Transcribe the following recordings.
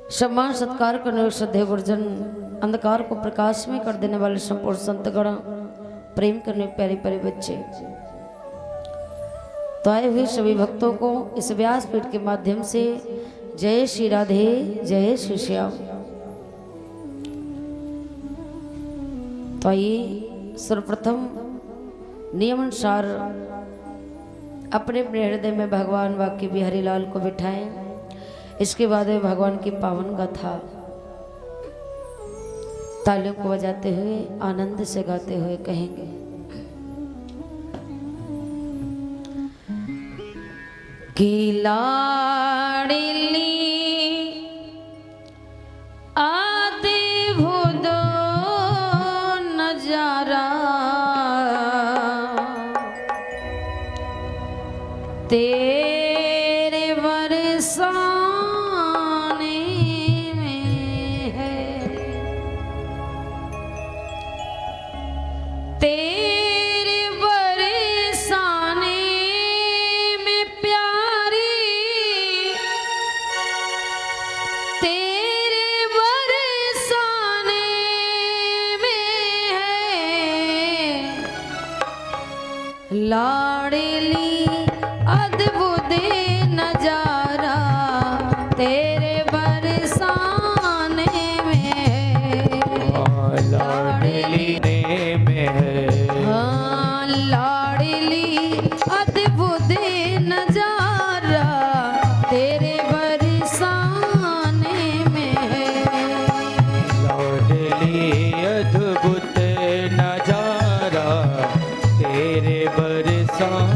सम्मान सत्कार करने वाले श्रद्धेय गुरुजन, अंधकार को प्रकाश में कर देने वाले संपूर्ण संतगण, प्रेम करने प्यारे प्यारे बच्चे, तो आए हुए सभी भक्तों को इस व्यासपीठ के माध्यम से जय श्री राधे, जय श्री श्याम। तो आइए सर्वप्रथम नियमानुसार अपने अपने हृदय में भगवान वाक्य बिहारी लाल को बिठाएं। इसके बाद में भगवान की पावन गाथा तालियों को बजाते हुए आनंद से गाते हुए कहेंगे। कि लाडली आदि भुदो नजारा तेरे बरसाने में है, तेरे बरसाने में प्यारी, तेरे बरसाने में है लाडली अद्भुत नजारा तेरे बरसाने में, लाडली में है। हाँ लाडली अद्भुत नजारा तेरे बरसाने में है, लाडली अद्भुत नजारा तेरे बरसाने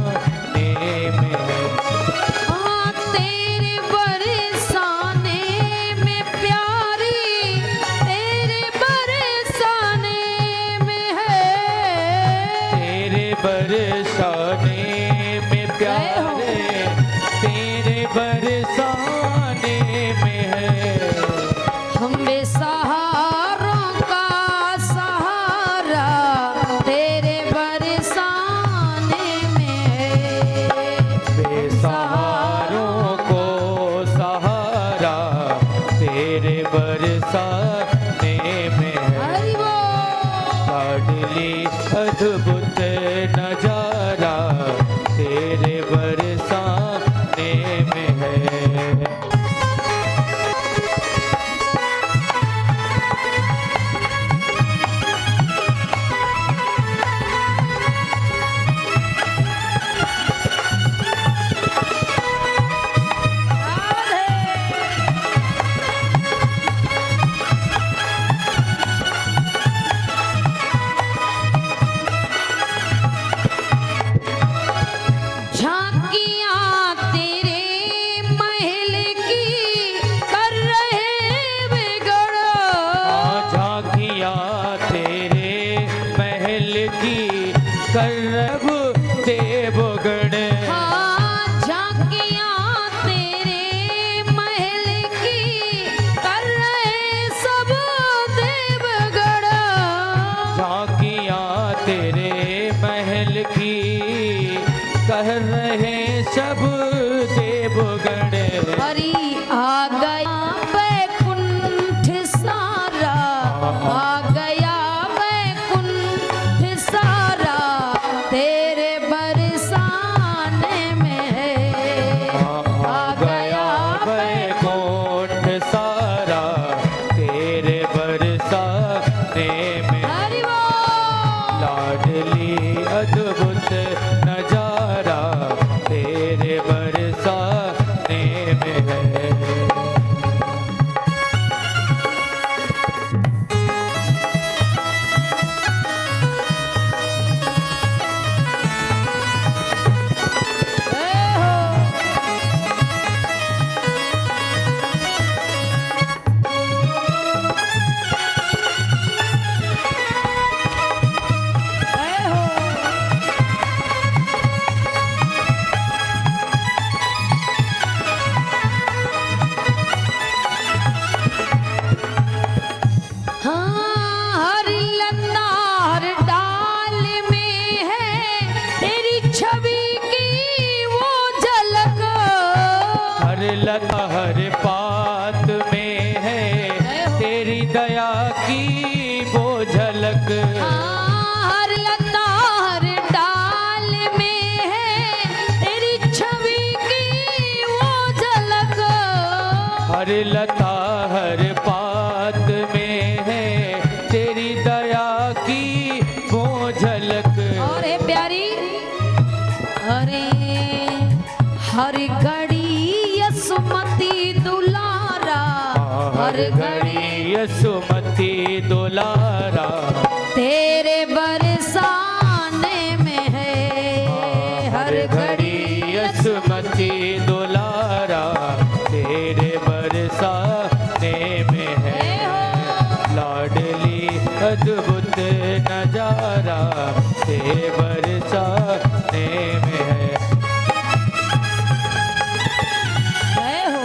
में है। हाँ तेरे बरसाने में प्यारी, तेरे बरसाने में है, तेरे बरसाने में प्यारे, तेरे बरसाने में है। हम बेसहारों का सहारा तेरे बरसाने में है, बेसहारों को सहारा तेरे बरसाने में है। हरि बोल। लाडली अद्भुत नजारा तेरे बरसाने में है। हर लता हर पात में है तेरी दया की वो झलक। और है प्यारी, अरे हर घड़ी यसुमती दुलारा, हर घड़ी यसुमती दुलारा तेरे बरसाने में है। हर घड़ी यसुमती दुलारा तेरे बरसाने में है। लाडली अद्भुत नजारा तेरे बरसाने में है। जय हो।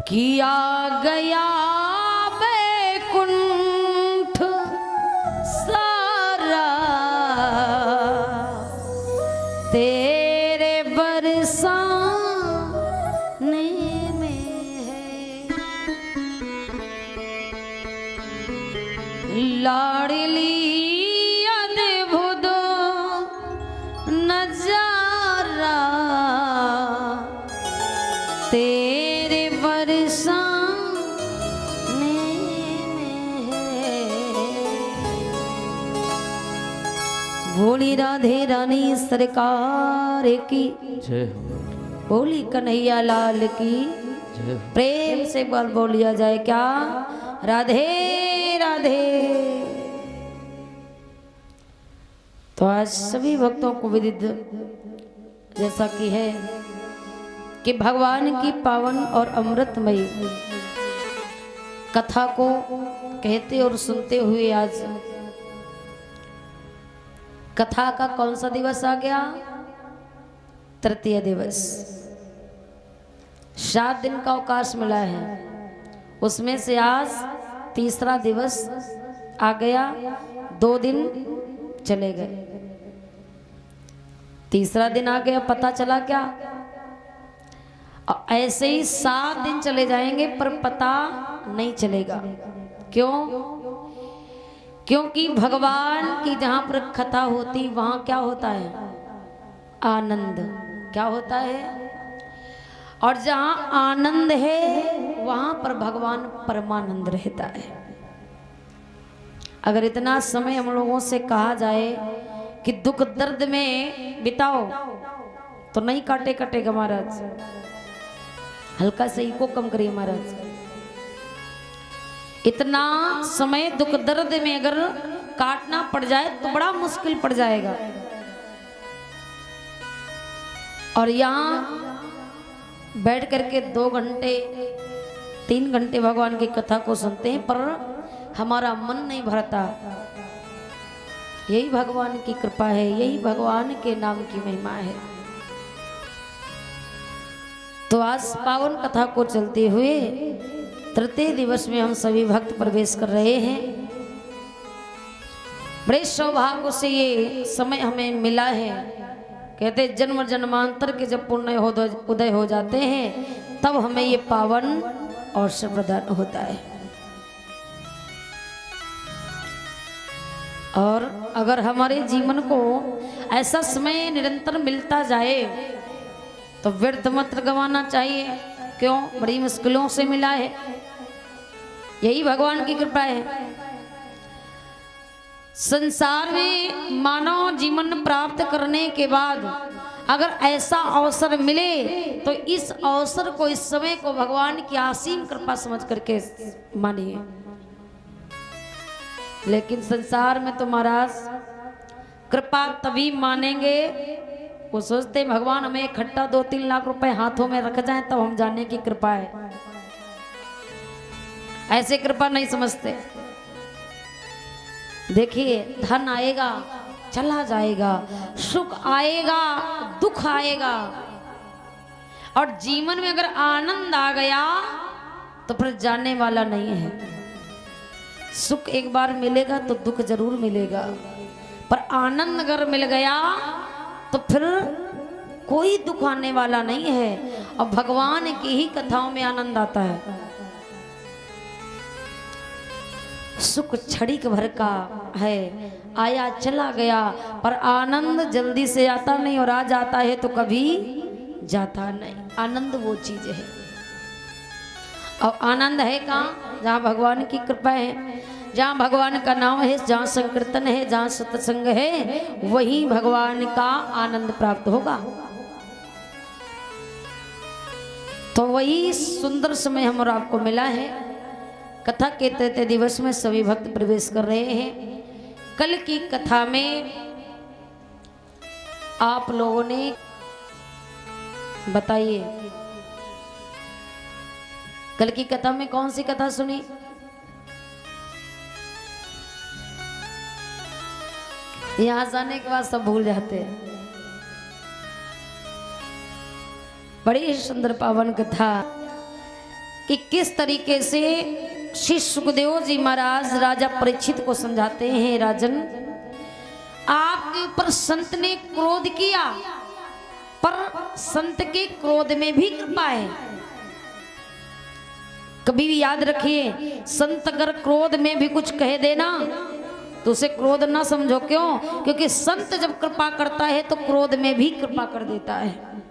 किया गया बैकुंठ सारा तेरे बरसाने में है। लाडली अद्भुत नजारा तेरे बरसाने में है। भोली राधे रानी सरकार की जय हो, भोली कन्हैया लाल की जय हो। प्रेम से बाल बोलिया जाए क्या? राधे राधे। तो आज सभी भक्तों को विदित जैसा कि है कि भगवान की पावन और अमृतमयी कथा को कहते और सुनते हुए आज कथा का कौन सा दिवस आ गया? तृतीय दिवस। 7 दिन का अवकाश मिला है, उसमें से आज तीसरा दिवस आ गया। 2 दिन चले गए, तीसरा दिन आ गया। पता चला क्या? ऐसे ही 7 दिन चले जाएंगे पर पता नहीं चलेगा। क्यों? क्योंकि भगवान की जहां पर कथा होती वहां क्या होता है? आनंद। क्या होता है? और जहां आनंद है वहां पर भगवान परमानंद रहता है। अगर इतना समय हम लोगों से कहा जाए कि दुख दर्द में बिताओ तो नहीं काटे कटेगा महाराज। हल्का से को कम करिए महाराज। इतना समय दुख दर्द में अगर काटना पड़ जाए तो बड़ा मुश्किल पड़ जाएगा। और यहाँ बैठ करके 2 घंटे 3 घंटे भगवान की कथा को सुनते हैं पर हमारा मन नहीं भरता। यही भगवान की कृपा है, यही भगवान के नाम की महिमा है। तो आज पावन कथा को चलते हुए तृतीय दिवस में हम सभी भक्त प्रवेश कर रहे हैं। बड़े सौभाग्य से ये समय हमें मिला है। कहते जन्म जन्मांतर के जब पुण्य उदय हो जाते हैं तब हमें ये पावन अवसर प्रदान होता है। और अगर हमारे जीवन को ऐसा समय निरंतर मिलता जाए तो व्यर्थ मत गंवाना चाहिए। क्यों? बड़ी मुश्किलों से मिला है, यही भगवान की कृपा है। संसार में मानव जीवन प्राप्त करने के बाद अगर ऐसा अवसर मिले तो इस अवसर को, इस समय को भगवान की असीम कृपा समझ करके मानिए। लेकिन संसार में तो महाराज कृपा तभी मानेंगे, वो सोचते भगवान हमें इकट्ठा 2-3 लाख रुपए हाथों में रख जाए तब हम जाने की कृपा है। ऐसे कृपा नहीं समझते। देखिए धन आएगा चला जाएगा, सुख आएगा दुख आएगा, और जीवन में अगर आनंद आ गया तो फिर जाने वाला नहीं है। सुख एक बार मिलेगा तो दुख जरूर मिलेगा, पर आनंद अगर मिल गया तो फिर कोई दुख आने वाला नहीं है। और भगवान की ही कथाओं में आनंद आता है। सुख क्षणिक भर का है, आया चला गया, पर आनंद जल्दी से आता नहीं, और आ जाता है तो कभी जाता नहीं। आनंद वो चीज है। और आनंद है कहाँ? जहाँ भगवान की कृपा है, जहाँ भगवान का नाम है, जहाँ संकीर्तन है, जहाँ सत्संग है, वहीं भगवान का आनंद प्राप्त होगा। तो वही सुंदर समय हमारा आपको मिला है। कथा के तृतीय दिवस में सभी भक्त प्रवेश कर रहे हैं। कल की कथा में आप लोगों ने बताइए, कल की कथा में कौन सी कथा सुनी? यहां जाने के बाद सब भूल जाते हैं। बड़ी सुंदर पावन कथा कि किस तरीके से श्री सुखदेव जी महाराज राजा परीक्षित को समझाते हैं, राजन आपके ऊपर संत ने क्रोध किया, पर संत के क्रोध में भी कृपा है। कभी भी याद रखिए, संत अगर क्रोध में भी कुछ कह देना तो उसे क्रोध ना समझो। क्यों? क्योंकि संत जब कृपा करता है तो क्रोध में भी कृपा कर देता है।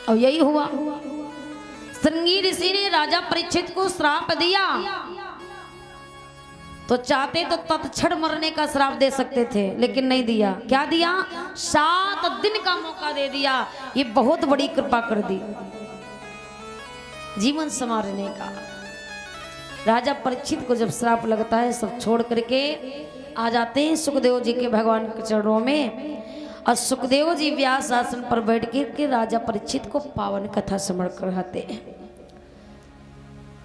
और यही हुआ। श्रृंगी ऋषि ने राजा परीक्षित को श्राप दिया, तो चाहते तो तत्क्षण मरने का श्राप दे सकते थे, लेकिन नहीं दिया। क्या दिया? 7 दिन का मौका दे दिया। ये बहुत बड़ी कृपा कर दी जीवन संवारने का। राजा परीक्षित को जब श्राप लगता है, सब छोड़ करके आ जाते हैं सुखदेव जी के भगवान के चरणों में, और सुखदेव जी व्यास आसन पर बैठ के राजा परीक्षित को पावन कथा समर्पण कराते हैं।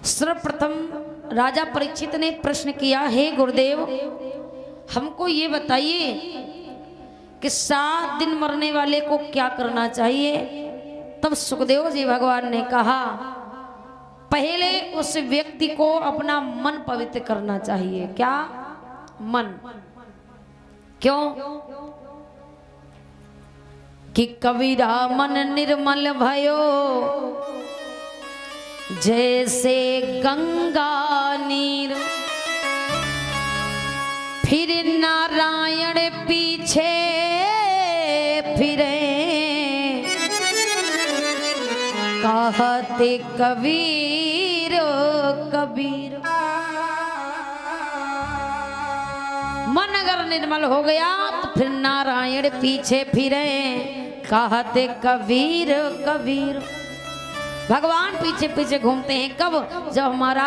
सर्वप्रथम राजा परीक्षित ने प्रश्न किया, हे गुरुदेव हमको ये बताइए कि 7 दिन मरने वाले को क्या करना चाहिए? तब सुखदेव जी भगवान ने कहा, पहले उस व्यक्ति को अपना मन पवित्र करना चाहिए। क्या? मन। क्यों? कि कबीरा मन निर्मल भयो जैसे गंगा नीर, फिर नारायण पीछे फिरे, कहते कबीर कबीर। मन अगर निर्मल हो गया तो फिर नारायण पीछे फिरे, कहते कबीर कबीर। भगवान पीछे पीछे घूमते हैं कब? जब हमारा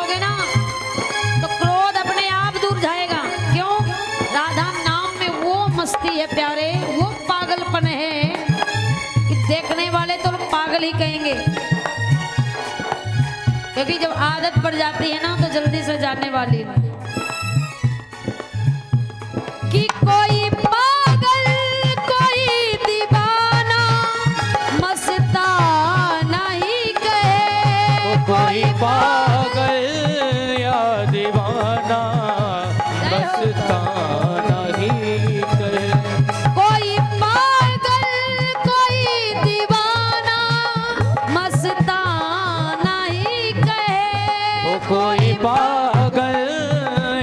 जाओगे ना तो क्रोध अपने आप दूर जाएगा। क्यों? राधा नाम में वो मस्ती है प्यारे, वो पागलपन है कि देखने वाले तो पागल ही कहेंगे। क्योंकि जब आदत पड़ जाती है ना तो जल्दी से जाने वाली नहीं। कि कोई पागल कोई दीवाना मस्ताना ही कहे, कोई पागल या दीवाना मस्ताना ही करे। कोई पागल कोई दीवाना मस्ताना ही कहे, कोई पागल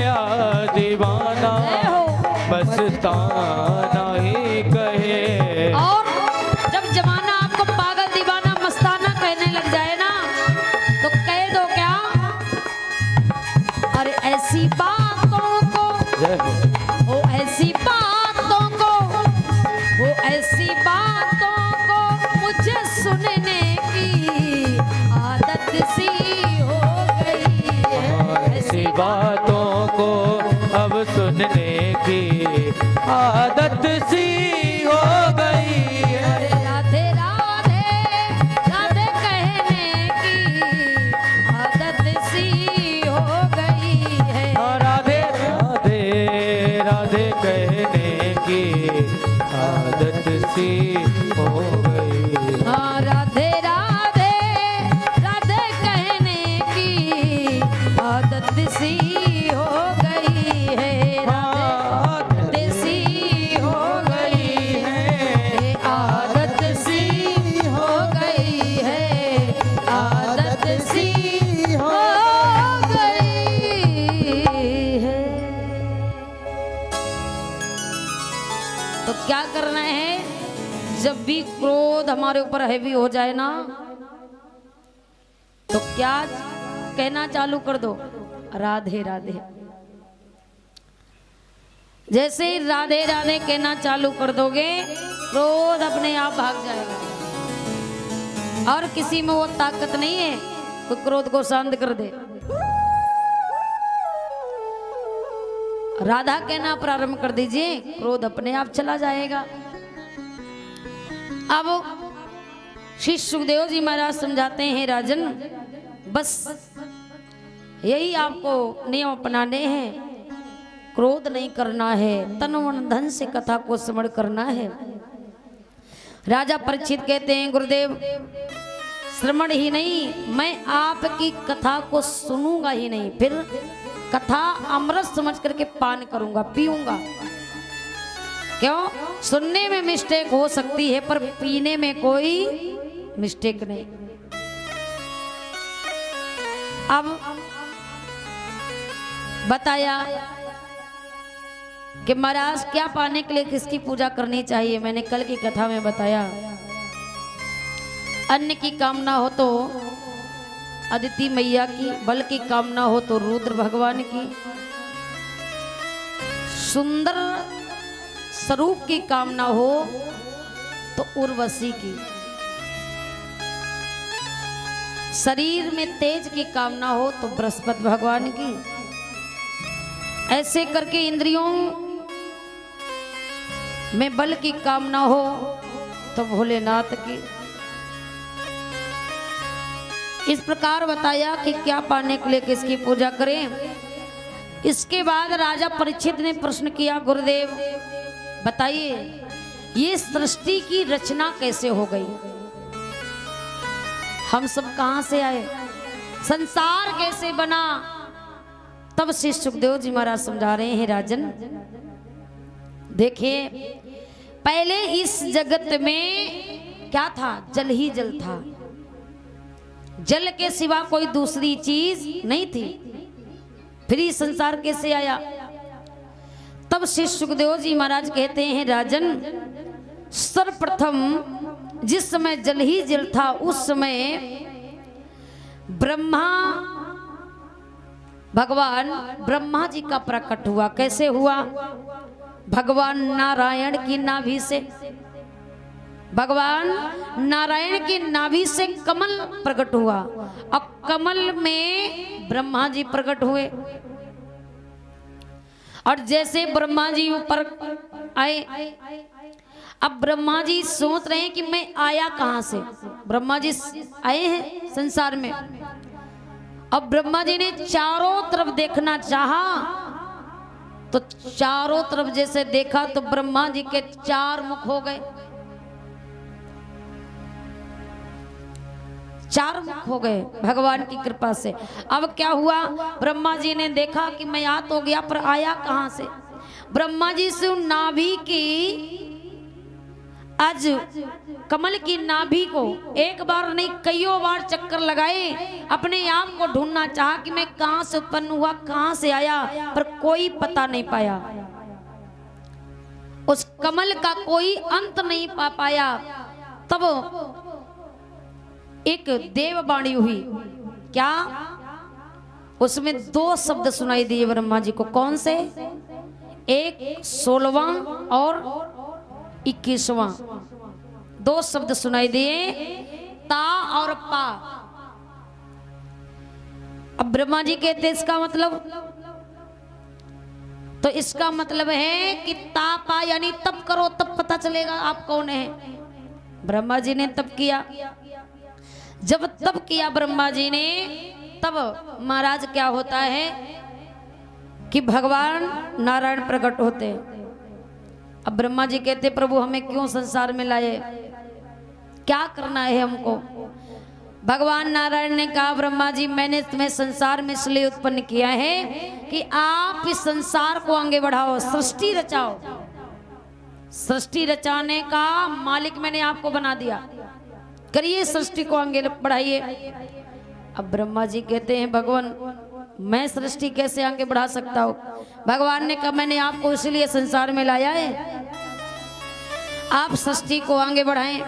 या दीवाना मस्ताना ही कहे। और जब जमाना आपको पागल दीवाना मस्ताना कहने लग जाए ना तो कह दो क्या, अरे ऐसी बातों को, जय हो। वो ऐसी बातों को, वो ऐसी बातों को मुझे सुनने की आदत सी हो गई है। ऐसी बातों को अब सुनने की आदत सी हो गई है। अरे राधे राधे राधे कहने की आदत सी हो गई है। राधे राधे राधे कहने की आदत सी हो गई। हाँ राधे राधे राधे कहने की आदत सी हो गई है। राधे सी हो गई है, आदत सी हो गई है, आदत सी हो गई है। तो क्या करना है, जब भी क्रोध हमारे ऊपर हैवी हो जाए ना तो क्या कहना चालू कर दो, राधे राधे। जैसे ही राधे राधे कहना चालू कर दोगे क्रोध अपने आप भाग जाएगा। और किसी में वो ताकत नहीं है कोई क्रोध को शांत कर दे। राधा कहना प्रारंभ कर दीजिए, क्रोध अपने आप चला जाएगा। अब श्री सुखदेव जी महाराज समझाते हैं, राजन बस यही आपको नियम अपनाने हैं, क्रोध नहीं करना है, तन मन धन से कथा को स्मरण करना है। राजा परीक्षित कहते हैं, गुरुदेव श्रवण ही नहीं, मैं आपकी कथा को सुनूंगा ही नहीं, फिर कथा अमृत समझ करके पान करूंगा, पीऊंगा। क्यों? सुनने में मिस्टेक हो सकती है पर पीने में कोई मिस्टेक नहीं। अब बताया कि महाराज क्या पाने के लिए किसकी पूजा करनी चाहिए। मैंने कल की कथा में बताया, अन्न की कामना हो तो अदिति मैया की, बल की कामना हो तो रुद्र भगवान की, सुंदर स्वरूप की कामना हो तो उर्वशी की, शरीर में तेज की कामना हो तो बृहस्पति भगवान की, ऐसे करके इंद्रियों में बल की कामना हो तो भोलेनाथ की। इस प्रकार बताया कि क्या पाने के लिए किसकी पूजा करें। इसके बाद राजा परीक्षित ने प्रश्न किया, गुरुदेव बताइए ये सृष्टि की रचना कैसे हो गई, हम सब कहां से आए, संसार कैसे बना। तब श्री सुखदेव जी महाराज समझा रहे हैं, राजन देखिए पहले इस जगत में क्या था, जल ही जल था, जल के सिवा कोई दूसरी चीज नहीं थी। फिर ये संसार कैसे आया। तब श्री सुखदेव जी महाराज कहते हैं, राजन सर्वप्रथम जिस समय जल ही जल था उस समय ब्रह्मा भगवान ब्रह्मा जी का प्रकट हुआ। कैसे हुआ, भगवान नारायण की नाभि से। भगवान नारायण की नाभि से कमल प्रकट हुआ और कमल में ब्रह्मा जी प्रकट हुए। और जैसे ब्रह्मा जी ऊपर आए, अब ब्रह्मा जी सोच रहे हैं कि मैं आया कहां से। ब्रह्मा जी आए हैं संसार में। अब ब्रह्मा जी ने चारों तरफ देखना चाहा, तो चारों तरफ जैसे देखा तो ब्रह्मा जी के 4 मुख हो गए, 4 मुख हो गए भगवान की कृपा से। अब क्या हुआ, ब्रह्मा जी ने देखा कि मैं आ तो गया पर आया कहां से। ब्रह्मा जी से नाभि की, आज कमल की नाभि को एक बार नहीं कईयों बार चक्कर लगाए, अपने आप को ढूंढना चाहा कि मैं कहां से उत्पन्न हुआ, कहां से आया, पर कोई पता नहीं पाया। उस कमल का कोई अंत नहीं पा पाया। तब एक देववाणी हुई, क्या? उसमें 2 शब्द सुनाई दिए ब्रह्मा जी को। कौन से? एक 16वां और 21वां 2 शब्द सुनाई दिए, ता और पा। अब ब्रह्मा जी कहते इसका मतलब, तो इसका मतलब है कि ता पा यानी तप करो, तब पता चलेगा आप कौन है। ब्रह्मा जी ने तप किया। जब तप किया ब्रह्मा जी ने, तब महाराज क्या होता है कि भगवान नारायण प्रकट होते। अब ब्रह्मा जी कहते प्रभु हमें क्यों संसार में लाए, क्या करना है हमको। भगवान नारायण ने कहा ब्रह्मा जी मैंने तुम्हें संसार में इसलिए उत्पन्न किया है कि आप इस संसार को आगे बढ़ाओ, सृष्टि रचाओ। सृष्टि रचाने का मालिक मैंने आपको बना दिया, करिए सृष्टि को आगे बढ़ाइए। अब ब्रह्मा जी कहते हैं भगवान मैं सृष्टि कैसे आगे बढ़ा सकता हूँ। भगवान ने कहा मैंने आपको इसलिए संसार में लाया है, आप सृष्टि को आगे बढ़ाएं।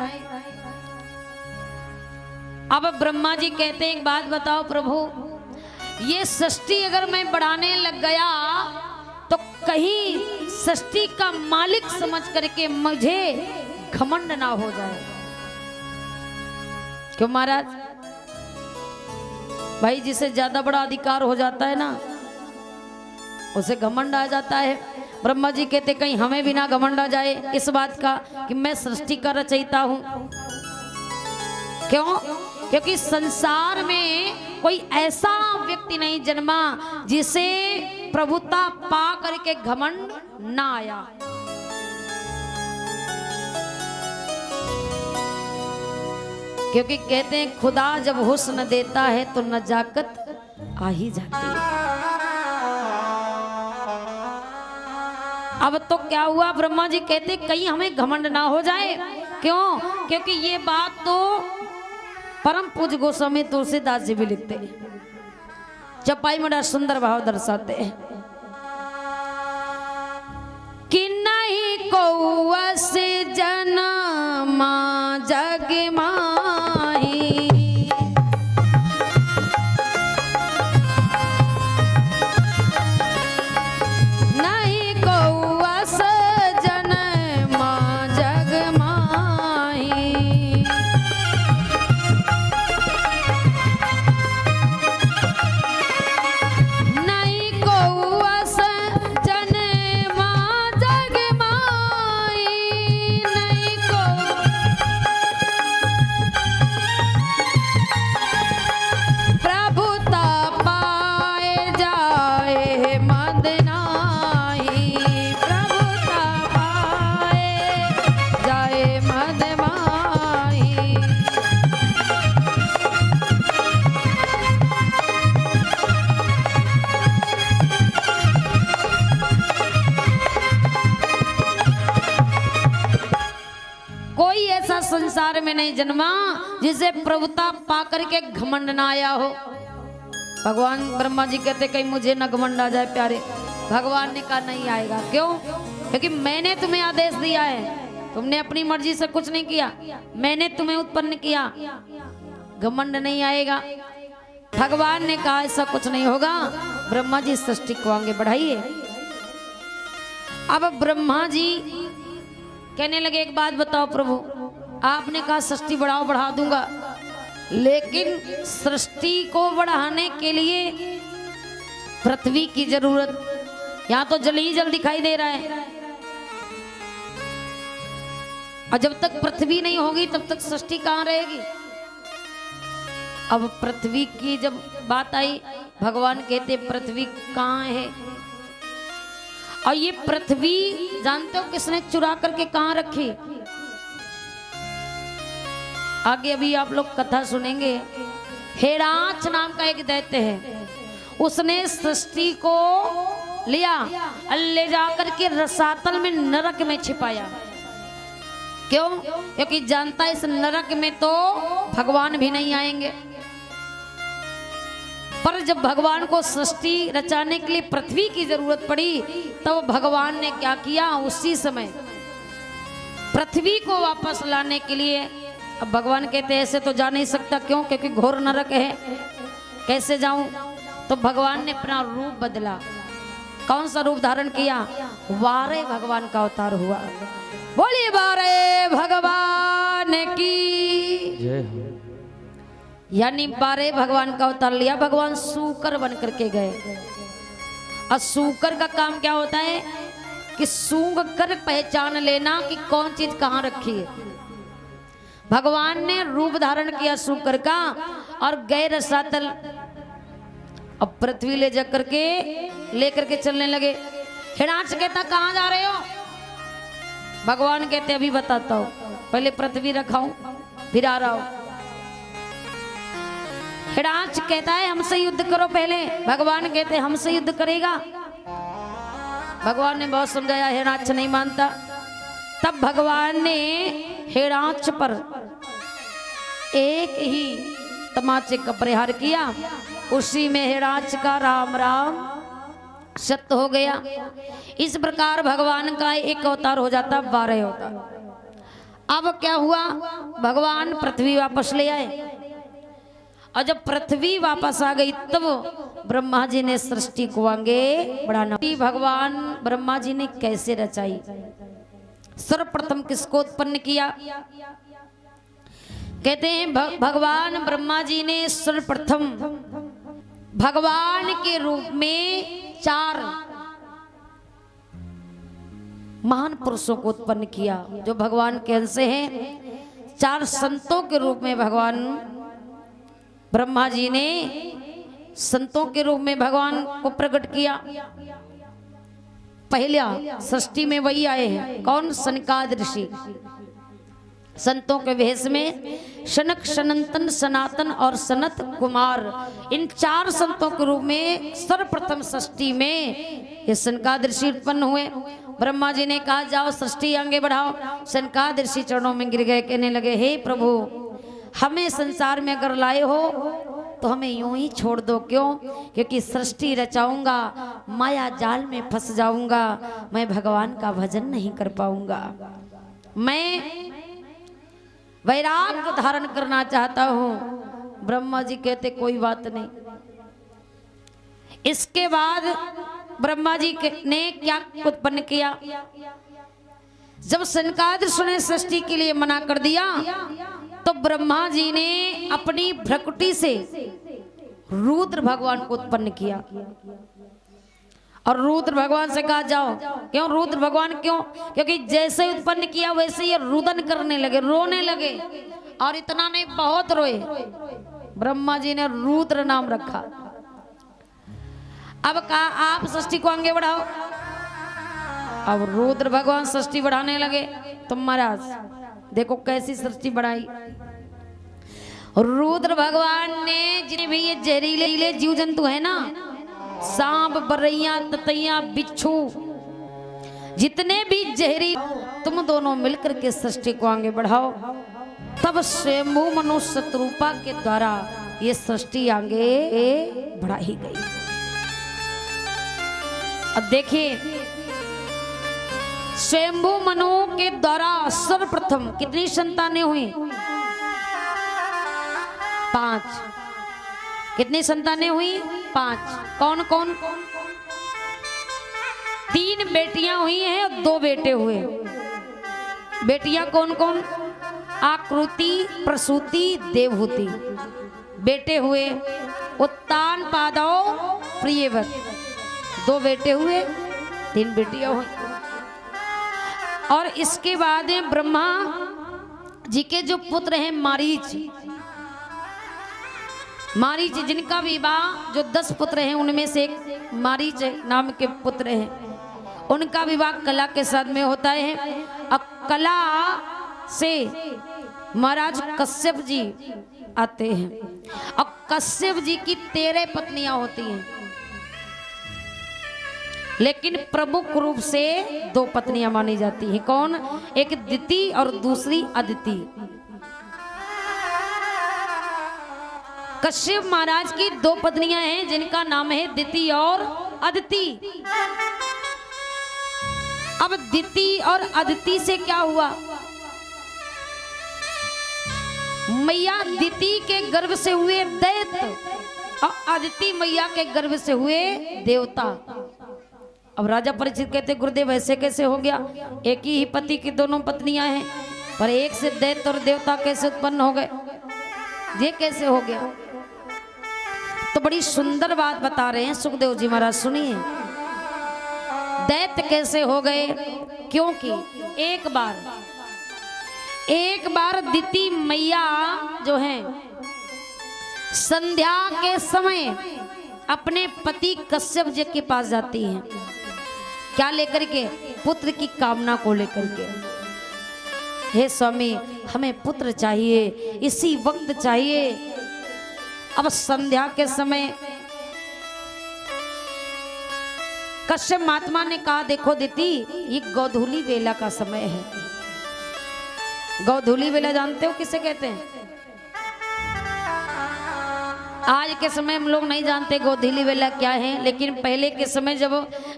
अब ब्रह्मा जी कहते हैं एक बात बताओ प्रभु, ये सृष्टि अगर मैं बढ़ाने लग गया तो कहीं सृष्टि का मालिक समझ करके मुझे घमंड ना हो जाए। क्यों महाराज? भाई जिसे ज्यादा बड़ा अधिकार हो जाता है ना, उसे घमंड आ जाता है। ब्रह्मा जी कहते कहीं हमें भी ना घमंड आ जाए इस बात का कि मैं सृष्टि का रचयिता हूं। क्यों? क्योंकि संसार में कोई ऐसा व्यक्ति नहीं जन्मा जिसे प्रभुता पा करके घमंड ना आया। क्योंकि कहते हैं खुदा जब हुस्न देता है तो नजाकत आ ही जाती है। अब तो क्या हुआ, ब्रह्मा जी कहते कहीं हमें घमंड ना हो जाए। क्यों? क्योंकि ये बात तो परम पूज्य गोस्वामी तुलसीदास जी भी लिखते हैं, चपाई में बड़ा सुंदर भाव दर्शाते हैं कि नहीं कौवस जनमा जग माही, नहीं कौवस जनमा जग माही, नहीं कौवस जनमा जग माही, नहीं को प्रभुता पाए जाए मद नाही, प्रभुता पाए जाए मद माही। कोई ऐसा संसार में नहीं जन्मा जिसे प्रभुता पाकर के घमंड ना आया हो। भगवान ब्रह्मा जी कहते कहीं मुझे न घमंड आ जाए प्यारे। भगवान ने कहा नहीं आएगा। क्यों? क्योंकि मैंने तुम्हें आदेश दिया है, तुमने अपनी मर्जी से कुछ नहीं किया, मैंने तुम्हें उत्पन्न किया, घमंड नहीं आएगा। भगवान ने कहा ऐसा कुछ नहीं होगा, ब्रह्मा जी सृष्टि को आगे बढ़ाइए। अब ब्रह्मा जी कहने लगे एक बात बताओ प्रभु, आपने कहा सृष्टि बढ़ाओ, बढ़ा दूंगा, लेकिन सृष्टि को बढ़ाने के लिए पृथ्वी की जरूरत, यहां तो जल ही जल दिखाई दे रहा है, और जब तक पृथ्वी नहीं होगी तब तक सृष्टि कहां रहेगी। अब पृथ्वी की जब बात आई, भगवान कहते पृथ्वी कहां है, और ये पृथ्वी जानते हो किसने चुरा करके कहां रखी। आगे अभी आप लोग कथा सुनेंगे, हेरांच नाम का एक दैत्य है, उसने सृष्टि को लिया, ले जाकर के रसातल में, नरक में छिपाया। क्यों? क्योंकि जानता है इस नरक में तो भगवान भी नहीं आएंगे। पर जब भगवान को सृष्टि रचाने के लिए पृथ्वी की जरूरत पड़ी, तब भगवान ने क्या किया, उसी समय पृथ्वी को वापस लाने के लिए। अब भगवान कहते हैं ऐसे तो जा नहीं सकता, क्यों? क्योंकि घोर नरक है, कैसे जाऊं? तो भगवान ने अपना रूप बदला। कौन सा रूप धारण किया? वारे भगवान का अवतार हुआ। बोलिए वारे भगवान की जय हो। यानी बारे भगवान का अवतार लिया। भगवान सूकर बन करके गए। और सूकर का काम क्या होता है कि सूंघ कर पहचान लेना कि कौन चीज कहाँ रखी है। भगवान ने रूप धारण किया सूकर का और गए रसातल। अब पृथ्वी ले जा करके लेकर के चलने लगे। हिरणाक्ष कहता कहाँ जा रहे हो? भगवान कहते अभी बताता हूँ, पहले पृथ्वी रखाऊं फिर आ रहा हूं। हिरणाक्ष कहता है हमसे युद्ध करो पहले। भगवान कहते हमसे युद्ध करेगा? भगवान ने बहुत समझाया, हिरणाक्ष नहीं मानता। तब भगवान ने हिरणाक्ष पर एक ही तमाचे का प्रहार किया। उसी में हिरणाक्ष का राम राम सत्य हो गया। इस प्रकार भगवान का एक अवतार हो जाता, 12 अवतार। अब क्या हुआ, भगवान पृथ्वी वापस ले आए। और जब पृथ्वी वापस आ गई तब ब्रह्मा जी ने सृष्टि को आगे बढ़ाना। भगवान ब्रह्मा जी ने कैसे रचाई? सर्वप्रथम किसको उत्पन्न किया? कहते हैं भगवान ब्रह्मा जी ने सर्वप्रथम भगवान के रूप में 4 महान पुरुषों को उत्पन्न किया जो भगवान के अंश हैं। 4 संतों के रूप में भगवान ब्रह्मा जी ने संतों के रूप में भगवान को प्रकट किया। पहला सृष्टि में वही आए हैं। कौन? सनकादिक ऋषि। संतों के वेश में शनक, सनंतन, सनातन और सनत कुमार, इन 4 संतों के रूप में सर्वप्रथम सृष्टि में ये सनकादिक ऋषि उत्पन्न हुए। ब्रह्मा जी ने कहा जाओ सृष्टि आगे बढ़ाओ। सनकादिक ऋषि चरणों में गिर गए, कहने लगे हे प्रभु, हमें संसार में अगर लाए हो तो हमें यूं ही छोड़ दो। क्यों? क्योंकि सृष्टि रचाऊंगा, माया जाल में फंस जाऊंगा, मैं भगवान का भजन नहीं कर पाऊंगा। मैं वैराग्य धारण करना चाहता हूं। ब्रह्मा जी कहते कोई बात नहीं। इसके बाद ब्रह्मा जी ने क्या उत्पन्न किया? जब सनकादिक ने सृष्टि के लिए मना कर दिया तो ब्रह्मा जी ने अपनी भ्रकुटी से रुद्र भगवान को उत्पन्न किया। और रुद्र भगवान से कहा जाओ। क्यों रुद्र भगवान? क्यों? क्योंकि जैसे उत्पन्न किया वैसे ये रुदन करने लगे, रोने लगे। और इतना नहीं, बहुत रोए। ब्रह्मा जी ने रुद्र नाम रखा। अब कहा आप सृष्टि को आगे बढ़ाओ। अब रुद्र भगवान सृष्टि बढ़ाने लगे। तो महाराज देखो कैसी सृष्टि बढ़ाई। रुद्र भगवान ने जितने भी ये जहरीले जीव जंतु है ना, सांप, बरैया, ततैया, बिच्छू, जितने भी जहरी, तुम दोनों मिलकर के सृष्टि को आगे बढ़ाओ। तब स्वयंभू मनुष्य शत्रुपा के द्वारा ये सृष्टि आगे बढ़ाई गई। अब देखिए स्वयंभू मनु के द्वारा सर्वप्रथम कितनी संतानें हुई? 5। कितनी संतानें हुई? 5। कौन कौन? 3 बेटियां हुई हैं और 2 बेटे हुए। बेटियां कौन कौन? आकृति प्रसूति देवहूति। बेटे हुए उत्तान पादव प्रियवत, 2 बेटे हुए, 3 बेटियां हुई। और इसके बाद ब्रह्मा जी के जो पुत्र हैं मारीच, मारीच जिनका विवाह, जो 10 पुत्र हैं उनमें से एक मारीच नाम के पुत्र हैं, उनका विवाह कला के साथ में होता है। अब कला से महाराज कश्यप जी आते हैं और कश्यप जी की 13 पत्नियां होती हैं, लेकिन प्रमुख रूप से 2 पत्नियां मानी जाती हैं। कौन? एक दिति और दूसरी अदिति। कश्यप महाराज की 2 पत्नियां हैं जिनका नाम है दिति और अदिति। अब दिति और अदिति से क्या हुआ? मैया दिति के गर्भ से हुए दैत्य और अदिति मैया के गर्भ से हुए देवता। अब राजा परीक्षित कहते गुरुदेव ऐसे कैसे हो गया? एक ही पति की दोनों पत्नियां हैं, पर एक से दैत्य और देवता कैसे उत्पन्न हो गए? ये कैसे हो गया? तो बड़ी सुंदर बात बता रहे हैं सुखदेव जी महाराज, सुनिए। दैत्य कैसे हो गए? क्योंकि एक बार दिति मैया जो है संध्या के समय अपने पति कश्यप जी के पास जाती हैं। क्या लेकर के? पुत्र की कामना को लेकर के। हे स्वामी, हमें पुत्र चाहिए, इसी वक्त चाहिए। अब संध्या के समय कश्यप महात्मा ने कहा देखो दिति, ये गोधूली वेला का समय है। गोधूली वेला जानते हो किसे कहते हैं? आज के समय हम लोग नहीं जानते गोधूली वेला क्या है, लेकिन पहले के समय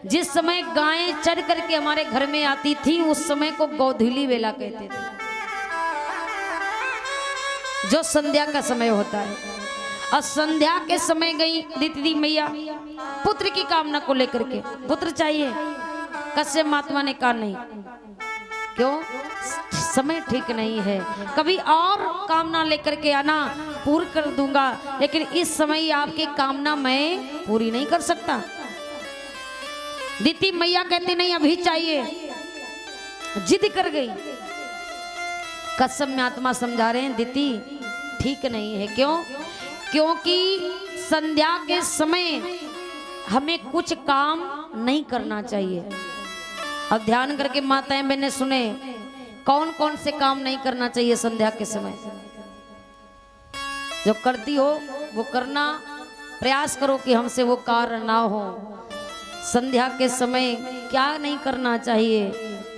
जिस समय गायें चर करके हमारे घर में आती थी उस समय को गोधूली वेला कहते थे, जो संध्या का समय होता है। और संध्या के समय गई दिति मैया पुत्र की कामना को लेकर के, पुत्र चाहिए। कश्यप महात्मा ने कहा नहीं, क्यों? समय ठीक नहीं है, कभी और कामना लेकर के आना, पूर्ण कर दूंगा, लेकिन इस समय आपकी कामना मैं पूरी नहीं कर सकता। दिति मैया कहती नहीं अभी चाहिए, जिद कर गई। कश्यप महात्मा समझा रहे हैं दिति ठीक नहीं है। क्यों? क्योंकि संध्या के समय हमें कुछ काम नहीं करना चाहिए। अब ध्यान करके माताएं बहनें सुने, कौन कौन से काम नहीं करना चाहिए संध्या के समय? जो करती हो वो करना, प्रयास करो कि हमसे वो कार्य ना हो। संध्या के समय क्या नहीं करना चाहिए?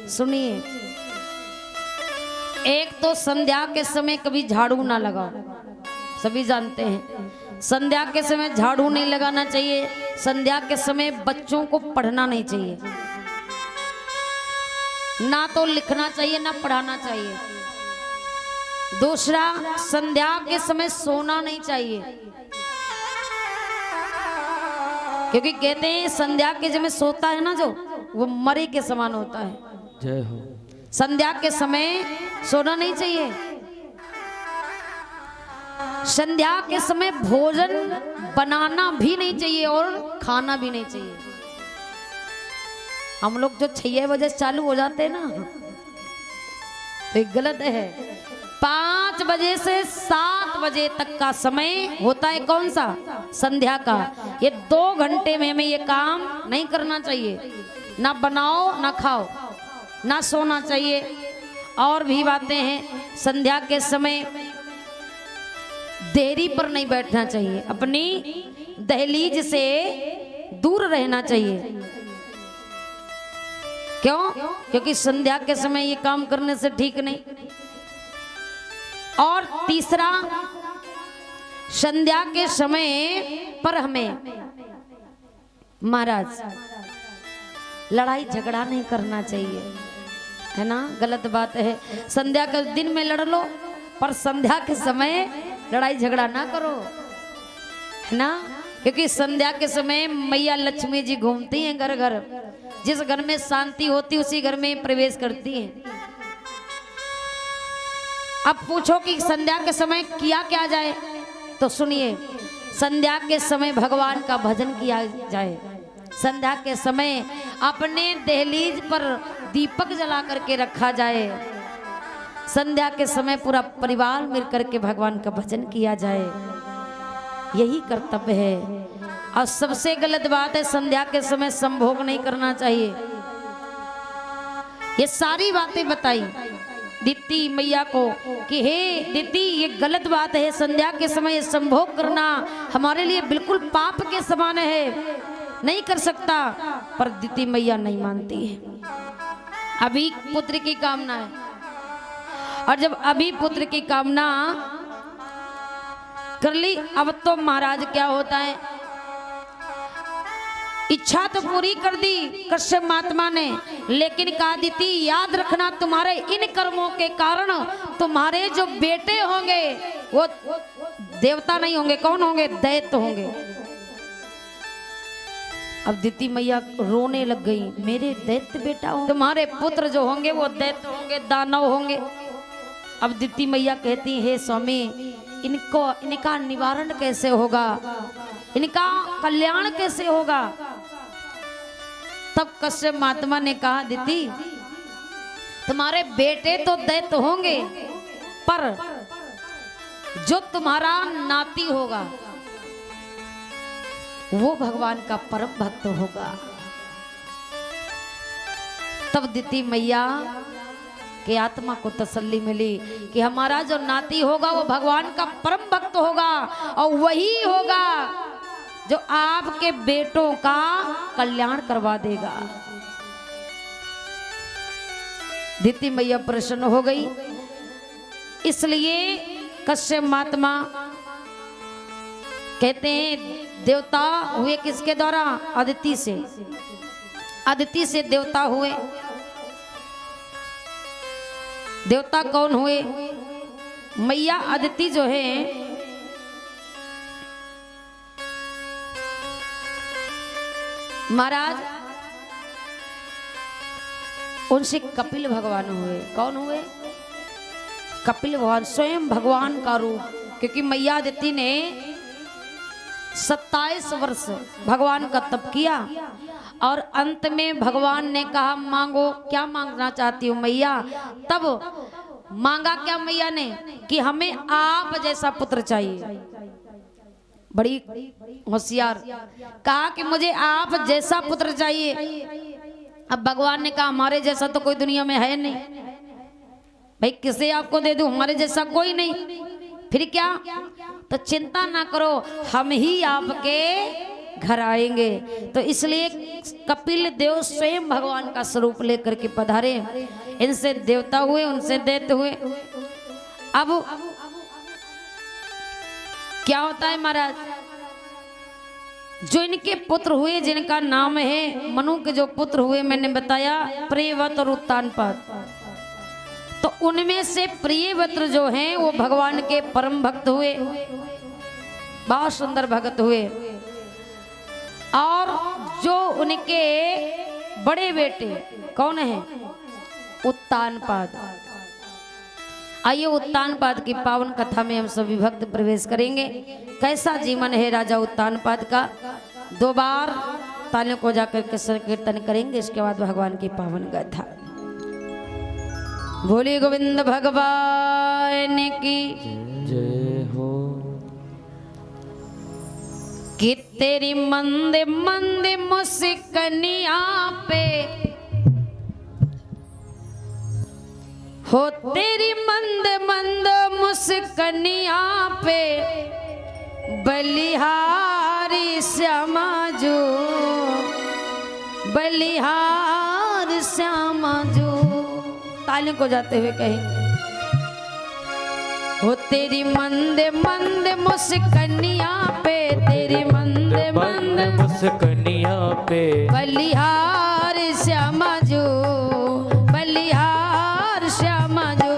सुनिए। एक तो संध्या के समय कभी झाड़ू ना लगाओ, सभी जानते हैं संध्या के समय झाड़ू नहीं लगाना चाहिए। संध्या के समय बच्चों को पढ़ना नहीं चाहिए, ना तो लिखना चाहिए ना पढ़ाना चाहिए। दूसरा, संध्या के समय सोना नहीं चाहिए, क्योंकि कहते हैं संध्या के समय सोता है ना जो, वो मरे के समान होता है। जय हो। संध्या के समय सोना नहीं चाहिए। संध्या के समय भोजन बनाना भी नहीं चाहिए और खाना भी नहीं चाहिए। हम लोग जो 6 बजे चालू हो जाते हैं ना, तो ये गलत है। 5 बजे से 7 बजे तक का समय होता है कौन सा? संध्या का। ये 2 घंटे में हमें ये काम नहीं करना चाहिए। ना बनाओ ना खाओ, ना सोना चाहिए। और भी बातें हैं। संध्या के समय देरी पर नहीं बैठना चाहिए, अपनी दहलीज से दूर रहना चाहिए। क्यों? क्योंकि संध्या के समय ये काम करने से ठीक नहीं। और तीसरा, संध्या के समय पर हमें महाराज लड़ाई झगड़ा नहीं करना चाहिए, है ना? गलत बात है। संध्या के दिन में लड़ लो, पर संध्या के समय लड़ाई झगड़ा ना करो, है ना? क्योंकि संध्या के समय मैया लक्ष्मी जी घूमती हैं घर घर। जिस घर में शांति होती उसी घर में प्रवेश करती हैं। अब पूछो कि संध्या के समय किया क्या जाए, तो सुनिए, संध्या के समय भगवान का भजन किया जाए। संध्या के समय अपने दहलीज पर दीपक जला करके रखा जाए। संध्या के समय पूरा परिवार मिलकर के भगवान का भजन किया जाए, यही कर्तव्य है। और सबसे गलत बात है, संध्या के समय संभोग नहीं करना चाहिए। ये सारी बातें बताई दीप्ति मैया को कि हे दीप्ति, ये गलत बात है, संध्या के समय संभोग करना हमारे लिए बिल्कुल पाप के समान है, नहीं कर सकता। पर दीप्ति मैया नहीं मानती है। अभी पुत्र की कामना है, और जब अभी पुत्र की कामना कर ली, अब तो महाराज क्या होता है, इच्छा तो पूरी कर दी कश्यप महात्मा ने, लेकिन कहा दीदी याद रखना, तुम्हारे इन कर्मों के कारण तुम्हारे जो बेटे होंगे वो देवता नहीं होंगे, कौन होंगे, दैत्य होंगे। अब दीदी मैया रोने लग गई, मेरे दैत्य बेटा होंगे, तुम्हारे पुत्र जो होंगे वो दैत्य होंगे, दानव होंगे। अब दीदी मैया कहती, हे स्वामी, इनका निवारण कैसे होगा, इनका कल्याण कैसे होगा। तब कश्यप महात्मा ने कहा, दीदी तुम्हारे बेटे तो दैत्य होंगे, पर जो तुम्हारा नाती होगा वो भगवान का परम भक्त होगा। तब दीदी मैया के आत्मा को तसल्ली मिली कि हमारा जो नाती होगा वो भगवान का परम भक्त होगा, और वही होगा जो आपके बेटों का कल्याण करवा देगा। दीप्ति मैया प्रसन्न हो गई। इसलिए कश्यप महात्मा कहते हैं देवता हुए किसके द्वारा, अदिति से, अदिति से देवता हुए। देवता कौन हुए, मैया अदिति जो है महाराज, उनसे कपिल भगवान हुए। कौन हुए, कपिल भगवान, स्वयं भगवान का रूप। क्योंकि मैया अदिति ने 27 वर्ष भगवान का तप किया, और अंत में भगवान ने कहा मांगो, क्या मांगना चाहती हो मैया। तब मांगा क्या मैया ने, कि हमें आप जैसा पुत्र चाहिए। बड़ी होशियार, कहा कि मुझे आप जैसा पुत्र चाहिए। अब भगवान ने कहा हमारे जैसा तो कोई दुनिया में है नहीं, भाई किसे आपको दे दूं, हमारे जैसा कोई नहीं। फिर क्या, तो चिंता ना करो, हम ही आपके घर आएंगे। तो इसलिए कपिल देव स्वयं भगवान का स्वरूप लेकर के पधारे। इनसे देवता हुए, उनसे दैत्य हुए। अब क्या होता है महाराज, जो इनके पुत्र हुए, जिनका नाम है मनु के जो पुत्र हुए, मैंने बताया प्रियव्रत और उत्तानपाद। तो उनमें से प्रियव्रत जो हैं वो भगवान के परम भक्त हुए, बहुत सुंदर भक्त हुए। और जो उनके बड़े बेटे कौन है, उत्तानपाद। आइए उत्तानपाद की पावन कथा में हम सभी भक्त प्रवेश करेंगे। कैसा जीवन है राजा उत्तानपाद का। 2 बार तालियों को जाकर के संकीर्तन करेंगे, इसके बाद भगवान की पावन गाथा। बोले गोविंद भगवान की जय हो। कि तेरी मंद मंद मुस्कनिया पे हो, तेरी मंद मंद मुस्कनिया पे बलिहारी श्यामा जो, बलिहार श्यामा जो। तालियों को जाते हुए कहेंगे, हो तेरी मंद मंद मुस्कनिया पे, तेरी मंद मंद मुस्कनिया पे बलिहार श्यामा जो, बलिहार श्यामा जो।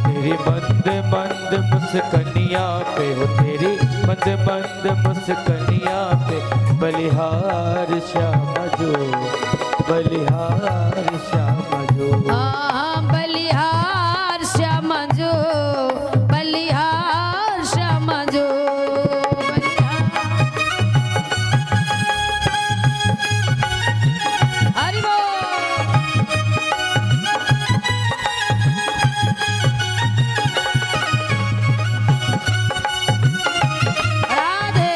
तेरी मंद मंद मुस्कनिया पे, हो तेरी मंद मंद मुस्कनिया पे बलिहार श्यामा जो, बलिहार श्यामा जो। जो। बलिहार श्याम जो, बलिहार श्याम जो, हरि बोल। राधे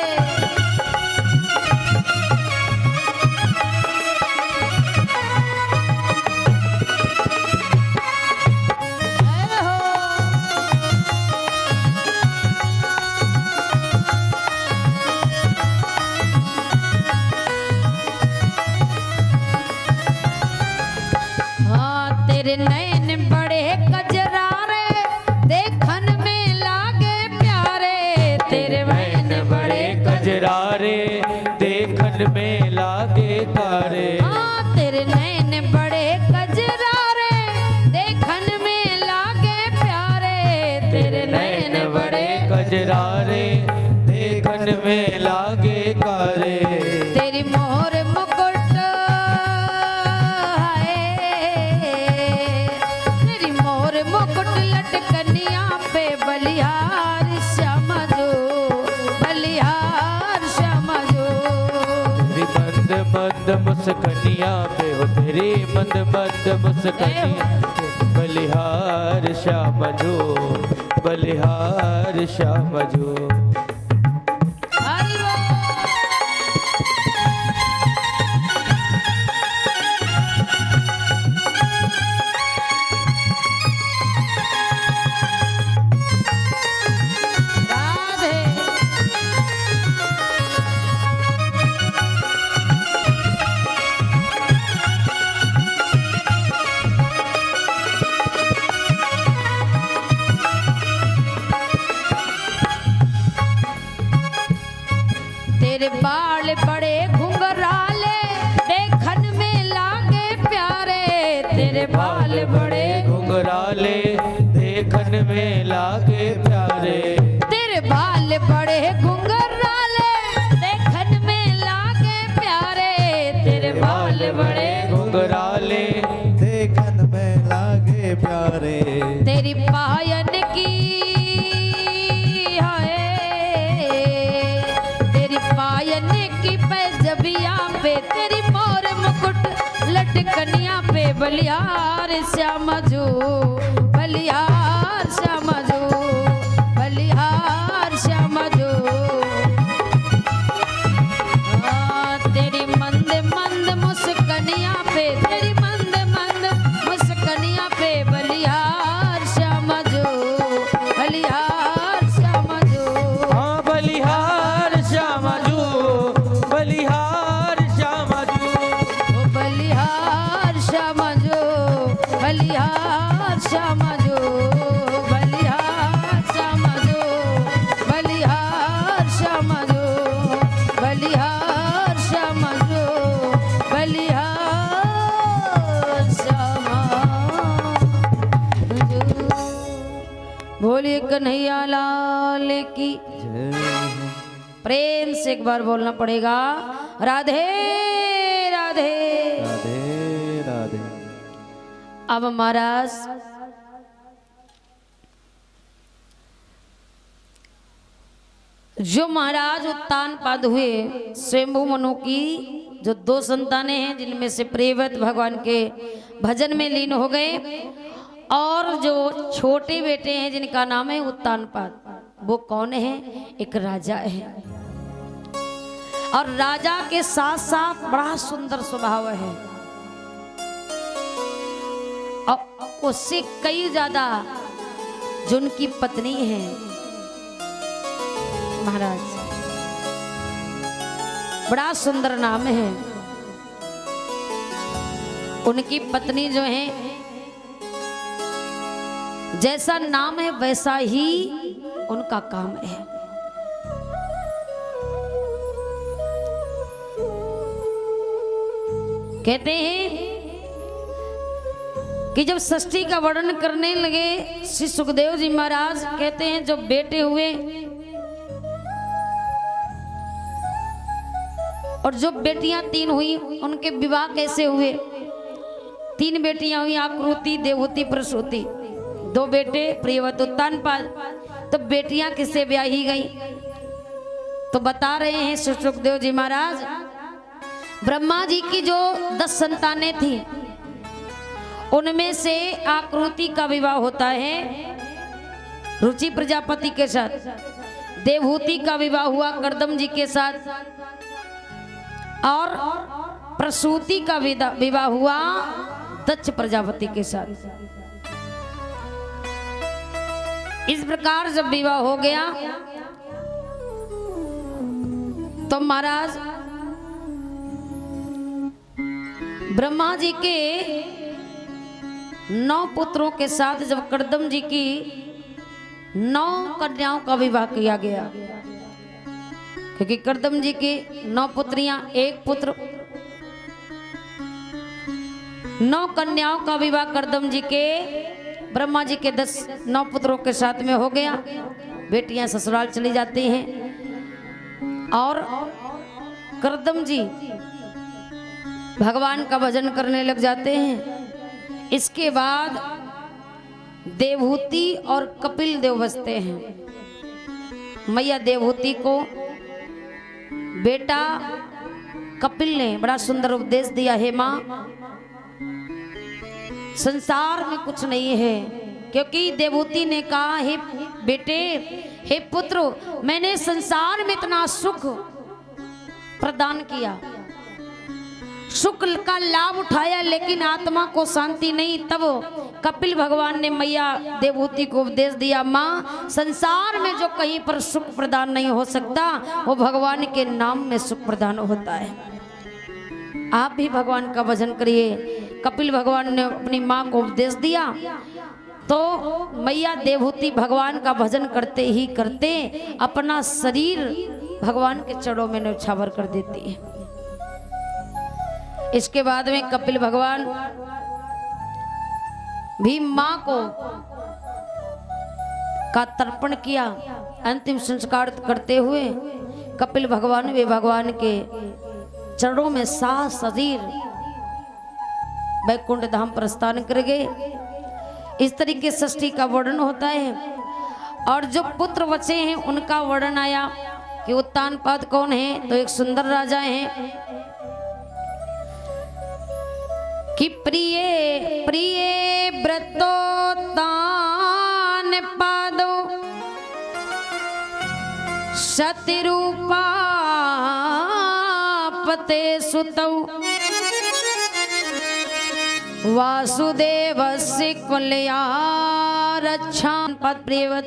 जय हो। हाँ तेरे नैन बड़े कजरारे, देखन में लागे प्यारे। तेरे नैन बड़े कजरारे, देखन में लागे तारे। हाँ तेरे नैन बड़े कजरारे, देखन में लागे प्यारे। तेरे नैन बड़े कजरारे, देखन में लागे कारे। तेरी मोर मुकुट है, तेरी मोर मुकुट लटकनिया पे बलिहार श्याम जो, बलिहार श्याम जो। तेरी मंद मंद मुस्कनिया पे हो, तेरी मंद मंद मुस्कनिया पे बलिहार श्याम जो, बलिहार श्याम जो। हरि बोल। राधे तेरे बाल बड़े घुंघराले, देखन में लागे प्यारे। तेरे बाल बड़े घुंघराले, देखन में लागे प्यारे। तेरे बाल बड़े घुंघराले, देखन में लागे प्यारे। तेरे बाल बड़े घुंघराले, देखन में लागे प्यारे। तेरी पायन की हाय, तेरी पायन की पैजबिया पे, तेरी मोर मुकुट लटकनिया पे बलिहार श्याम जो, बलिहार श्याम जो, बलिहार श्याम जो। तेरी मंद मंद मुस्कनिया पे, तेरी मंद मंद मुस्कनिया पे बलिहार श्याम जो, बलिहार श्याम जो। हाँ बलिहार श्याम जो, बलिहार श्याम जो। ओ बलिहार श्याम जो, बलिहार श्याम जो, बलिहार श्याम जो, बलिहार श्याम जो, बलिहार श्याम जो, बलिहार श्याम जो। बोलिए कन्हैया लाल की प्रेम से एक बार बोलना पड़ेगा, राधे राधे। राधे राधे। अब महाराज जो महाराज उत्तान पाद हुए, स्वयंभू मनु की जो दो संतानें हैं, जिनमें से प्रियव्रत भगवान के भजन में लीन हो गए, और जो छोटे बेटे हैं जिनका नाम है उत्तान पाद, वो कौन है? एक राजा है, और राजा के साथ साथ बड़ा सुंदर स्वभाव है, और उससे कई ज्यादा जो उनकी पत्नी है महाराज, बड़ा सुंदर नाम है उनकी पत्नी जो है, जैसा नाम है वैसा ही उनका काम है। कहते हैं कि जब षष्ठी का वर्णन करने लगे श्री सुखदेव जी महाराज, कहते हैं जो बेटे हुए और जो बेटियां 3 हुई, उनके विवाह कैसे हुए? 3 बेटियां हुई, आकृति, देवहूति, प्रसूति। 2 बेटे प्रियव्रत उत्तानपाद। तो बेटियां किससे ब्याही गई? तो बता रहे हैं सुखदेव जी महाराज, ब्रह्मा जी की जो 10 संतानें थी उनमें से आकृति का विवाह होता है रुचि प्रजापति के साथ, देवहूति का विवाह हुआ कर्दम जी के साथ, और प्रसूति का विवाह हुआ दक्ष प्रजापति के साथ। इस प्रकार जब विवाह हो गया तो महाराज ब्रह्मा जी के 9 पुत्रों के साथ जब कर्दम जी की 9 कन्याओं का विवाह किया गया, क्योंकि कर्दम जी की 9 पुत्रियां, 1 पुत्र, 9 कन्याओं का विवाह कर्दम जी के ब्रह्मा जी के 9 पुत्रों के साथ में हो गया। बेटियां ससुराल चली जाती हैं और कर्दम जी भगवान का भजन करने लग जाते हैं। इसके बाद देवहूति और कपिल देव बसते हैं। मैया देवहूति को बेटा कपिल ने बड़ा सुंदर उपदेश दिया, हे माँ संसार में कुछ नहीं है, क्योंकि देवहूति ने कहा, हे बेटे, हे पुत्र, मैंने संसार में इतना सुख प्रदान किया, सुख का लाभ उठाया, लेकिन आत्मा को शांति नहीं। तब कपिल भगवान ने मैया देवहूति को उपदेश दिया, माँ संसार में जो कहीं पर सुख प्रदान नहीं हो सकता वो भगवान के नाम में सुख प्रदान होता है। आप भी भगवान का भजन करिए। कपिल भगवान ने अपनी माँ को उपदेश दिया तो मैया देवहूति भगवान का भजन करते ही करते अपना शरीर भगवान के चरणों में न्यौछावर कर देती है। इसके बाद में कपिल भगवान भी माँ को का तर्पण किया। अंतिम संस्कार करते हुए कपिल भगवान वे भगवान के चरणों में साह शरीर वैकुंठ धाम प्रस्थान कर गए। इस तरीके से षष्ठी का वर्णन होता है। और जो पुत्र बचे हैं उनका वर्णन आया कि उत्तानपाद कौन है, तो एक सुंदर राजा हैं कि प्रिय प्रिय व्रतोत्तान पादो सतिरूपा पते सुतौ वासुदेवस्य कुलया रक्षा पद प्रियवत।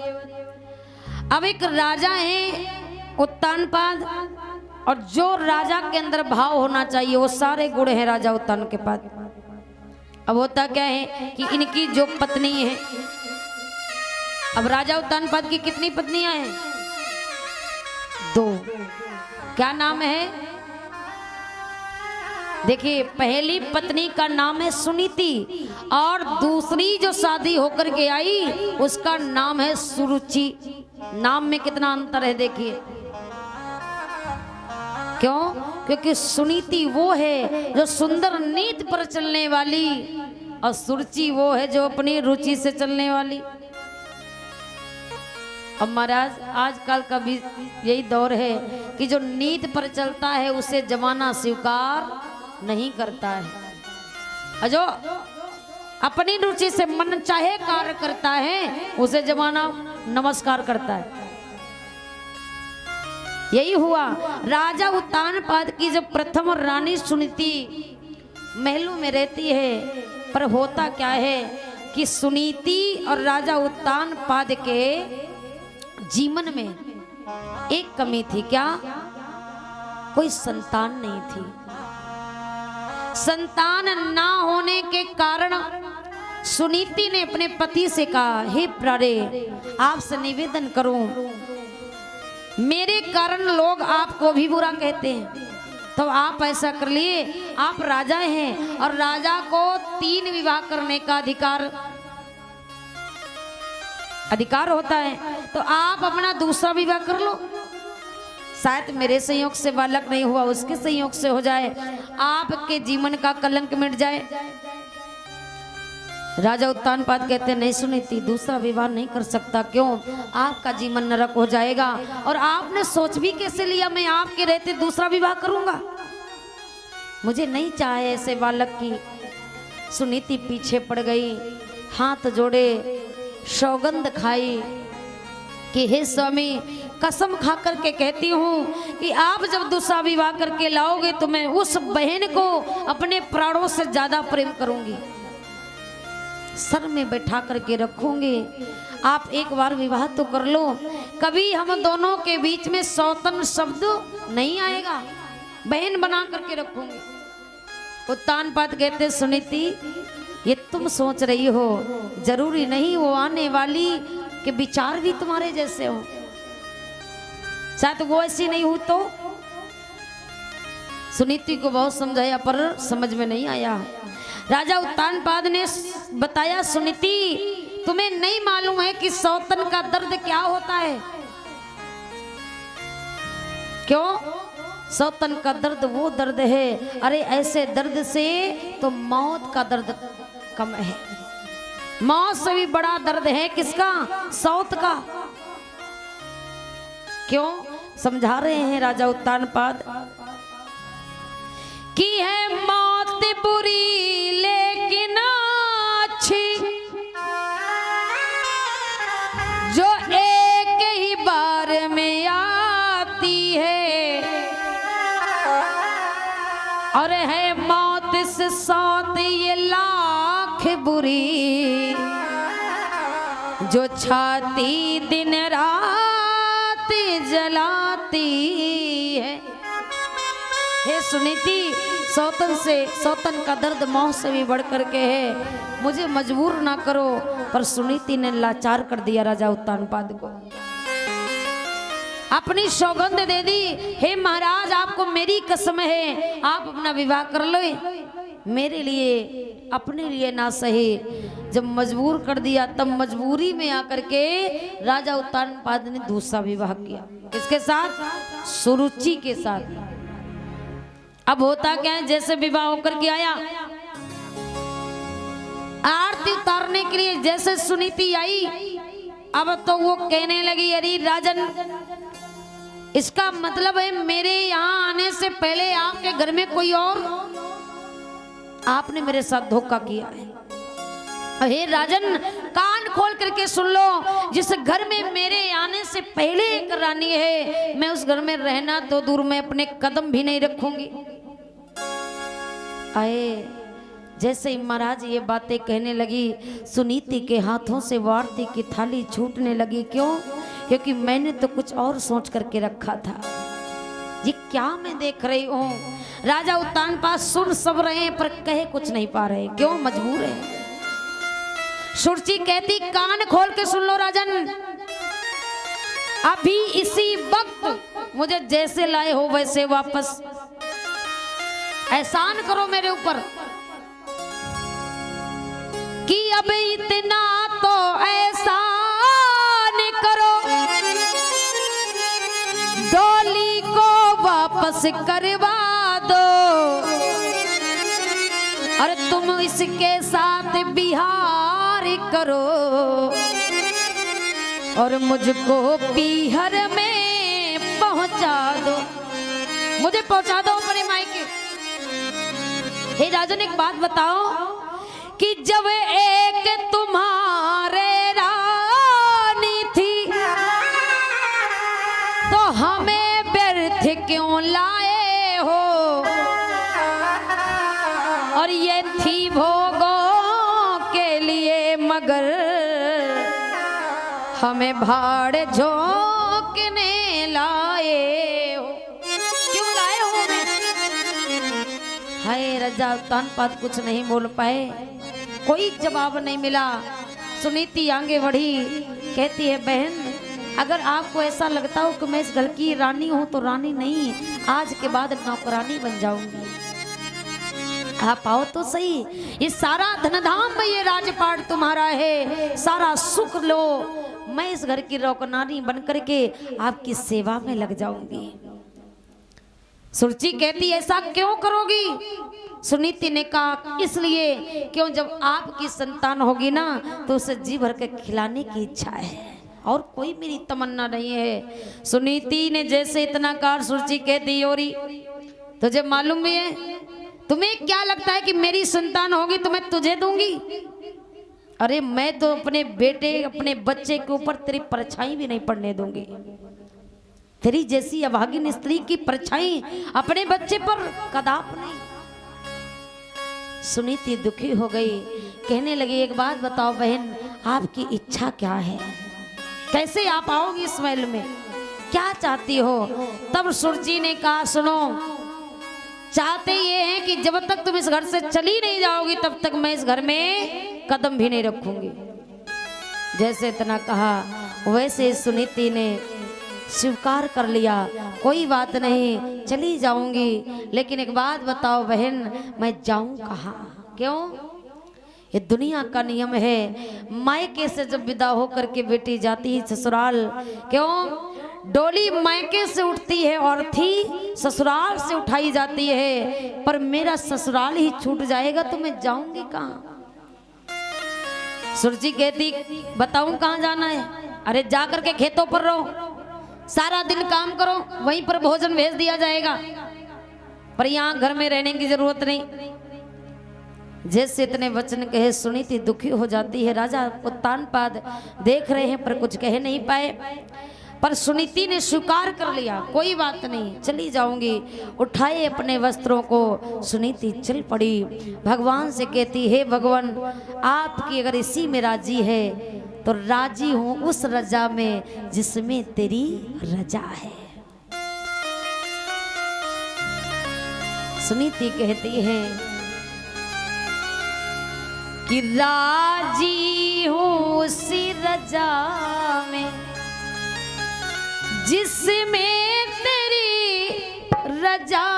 अब एक राजा है उत्तानपाद, और जो राजा के अंदर भाव होना चाहिए वो सारे गुण हैं राजा उत्तान के पास। अब होता क्या है कि इनकी जो पत्नी है, अब राजा उत्तानपाद की कितनी पत्नियां हैं? 2। क्या नाम है? देखिए, पहली पत्नी का नाम है सुनीति और दूसरी जो शादी होकर के आई उसका नाम है सुरुचि। नाम में कितना अंतर है देखिए। क्यों? क्योंकि सुनीति वो है जो सुंदर नीति पर चलने वाली, और सुरुचि वो है जो अपनी रुचि से चलने वाली। अब महाराज आजकल का भी यही दौर है कि जो नीति पर चलता है उसे जमाना स्वीकार नहीं करता है, और जो अपनी रुचि से मन चाहे कार्य करता है उसे जमाना नमस्कार करता है। यही हुआ। राजा उत्तानपाद की जब प्रथम रानी सुनीति महलों में रहती है, पर होता क्या है कि सुनीति और राजा उत्तानपाद के जीवन में एक कमी थी। क्या? कोई संतान नहीं थी। संतान ना होने के कारण सुनीति ने अपने पति से कहा, हे प्यारे, आपसे निवेदन करूं, मेरे कारण लोग आपको भी बुरा कहते हैं, तो आप ऐसा कर लिए, आप राजा हैं और राजा को 3 विवाह करने का अधिकार होता है, तो आप अपना दूसरा विवाह कर लो। शायद मेरे संयोग से बालक नहीं हुआ, उसके संयोग से हो जाए, आपके जीवन का कलंक मिट जाए। राजा उत्तानपाद कहते नहीं सुनीति, दूसरा विवाह नहीं कर सकता। क्यों? आपका जीवन नरक हो जाएगा। और आपने सोच भी कैसे लिया मैं आपके रहते दूसरा विवाह करूंगा? मुझे नहीं चाहे ऐसे बालक की। सुनीति पीछे पड़ गई, हाथ जोड़े, सौगंध खाई कि हे स्वामी, कसम खा करके कहती हूँ कि आप जब दूसरा विवाह करके लाओगे तो मैं उस बहन को अपने प्राणों से ज्यादा प्रेम करूंगी, सर में बैठा करके रखूंगी। आप एक बार विवाह तो कर लो, कभी हम दोनों के बीच में सौतन शब्द नहीं आएगा, बहन बना करके रखूंगी। उत्तानपाद कहते सुनीति, ये तुम सोच रही हो, जरूरी नहीं वो आने वाली के विचार भी तुम्हारे जैसे हो। शायद वो ऐसी नहीं हुई तो। सुनीति को बहुत समझाया पर समझ में नहीं आया। राजा उत्तानपाद ने बताया सुनीति, तुम्हें नहीं मालूम है कि सौतन का दर्द क्या होता है? क्यों? सौतन का दर्द वो दर्द है, अरे ऐसे दर्द से तो मौत का दर्द कम है। मौत से भी बड़ा दर्द है किसका? सौत का। क्यों? समझा रहे हैं राजा उत्तानपाद कि है मौत बुरी लेकिन अच्छी, जो एक ही बार में आती है, और है मौत से सौत ये लाख बुरी, जो छाती दिन रात जलाती है। हे सुनीति, सौतन का दर्द मौत से भी बढ़ कर के है, मुझे मजबूर ना करो। पर सुनीति ने लाचार कर दिया राजा उत्तानपाद को, अपनी सौगंध दे दी, हे महाराज आपको मेरी कसम है, आप अपना विवाह कर लो, मेरे लिए अपने लिए ना सही। जब मजबूर कर दिया तब मजबूरी में आकर के राजा उत्तानपाद ने दूसरा विवाह किया। किसके साथ? सुरुचि के साथ। अब होता क्या है, जैसे विवाह होकर के आया, आरती उतारने के लिए जैसे सुनीति आई, अब तो वो कहने लगी, अरे राजन, इसका मतलब है मेरे यहाँ आने से पहले आपके घर में कोई और, आपने मेरे साथ धोखा किया है। हे राजन, कान खोल करके सुन लो, जिस घर में मेरे आने से पहले एक रानी है, मैं उस घर में रहना तो दूर, मैं अपने कदम भी नहीं रखूंगी। आए जैसे ही महाराज ये बातें कहने लगी, सुनीति के हाथों से वारती की थाली छूटने लगी। क्यों? क्योंकि मैंने तो कुछ और सोच करके रखा था। ये क्या मैं देख रही हूँ? राजा उत्तानपाद सुन सब रहे हैं पर कहे कुछ नहीं पा रहे। क्यों? मजबूर है। सुरुचि कहती, कान खोल के सुन लो राजन, अभी इसी वक्त मुझे जैसे लाए हो वैसे वापस एहसान करो मेरे ऊपर, कि अब इतना तो एहसान करो, डोली को वापस करवा दो, और तुम इसके साथ बिहार करो, और मुझको पीहर में पहुंचा दो, मुझे पहुंचा दो अपने मायके। हे राजन, एक बात बताओ कि जब एक तुम्हारे रानी थी तो हमें व्यर्थ क्यों लाए हो, और ये थी भोगों के लिए मगर हमें भाड़ झोंकने लाए हो, क्यों लाए हो हमें? हाय राजा उत्तानपाद कुछ नहीं बोल पाए, कोई जवाब नहीं मिला। सुनीति आगे बढ़ी, कहती है बहन, अगर आपको ऐसा लगता हो कि मैं इस घर की रानी हूं तो रानी नहीं, आज के बाद नौकरानी बन जाऊंगी। आप आओ तो सही, ये सारा धनधाम में ये राजपाट तुम्हारा है, सारा सुख लो, मैं इस घर की नौकरानी बन करके आपकी सेवा में लग जाऊंगी। सुरुचि कहती ऐसा क्यों करोगी? सुनीति ने कहा इसलिए क्यों जब आपकी संतान होगी ना तो उसे जी भर के खिलाने की इच्छा है और कोई मेरी तमन्ना नहीं है। सुनीति ने जैसे इतना कहा सुरुचि कहती योरी तुझे मालूम भी है, तुम्हें क्या लगता है कि मेरी संतान होगी तो मैं तुझे दूंगी? अरे मैं तो अपने बेटे अपने बच्चे के ऊपर तेरी परछाई भी नहीं पड़ने दूंगी। तेरी जैसी अभागिन स्त्री की परछाई अपने बच्चे पर कदाप नहीं। सुनीति दुखी हो गई, कहने लगी एक बात बताओ बहन, आपकी इच्छा क्या है? कैसे आप आओगी इस महल में? क्या चाहती हो? तब सुरुचि ने कहा सुनो, चाहते ये हैं कि जब तक तुम इस घर से चली नहीं जाओगी तब तक मैं इस घर में कदम भी नहीं रखूंगी। जैसे इतना कहा वैसे सुनीति ने स्वीकार कर लिया, कोई बात नहीं चली जाऊंगी, लेकिन एक बात बताओ बहन मैं जाऊं कहाँ? क्यों? ये दुनिया का नियम है, मायके से जब विदा होकर के बेटी जाती है ससुराल, क्यों डोली मायके से उठती है और थी ससुराल से उठाई जाती है, पर मेरा ससुराल ही छूट जाएगा तो मैं जाऊंगी कहाँ? सुरुचि कहती बताऊं कहाँ जाना है? अरे जा करके खेतों पर रहो, सारा दिन काम करो, वहीं पर भोजन भेज दिया जाएगा, पर यहाँ घर में रहने की जरूरत नहीं। जैसे इतने वचन कहे सुनीति दुखी हो जाती है। राजा उत्तानपाद देख रहे हैं पर कुछ कह नहीं पाए, पर सुनीति ने स्वीकार कर लिया, कोई बात नहीं चली जाऊंगी। उठाए अपने वस्त्रों को सुनीति चल पड़ी। भगवान से कहती हे भगवान आपकी अगर इसी में राजी है तो राजी हूं उस रजा में जिसमें तेरी रजा है। सुनीति कहती है कि राजी हूं उसी रजा में जिसमें तेरी रजा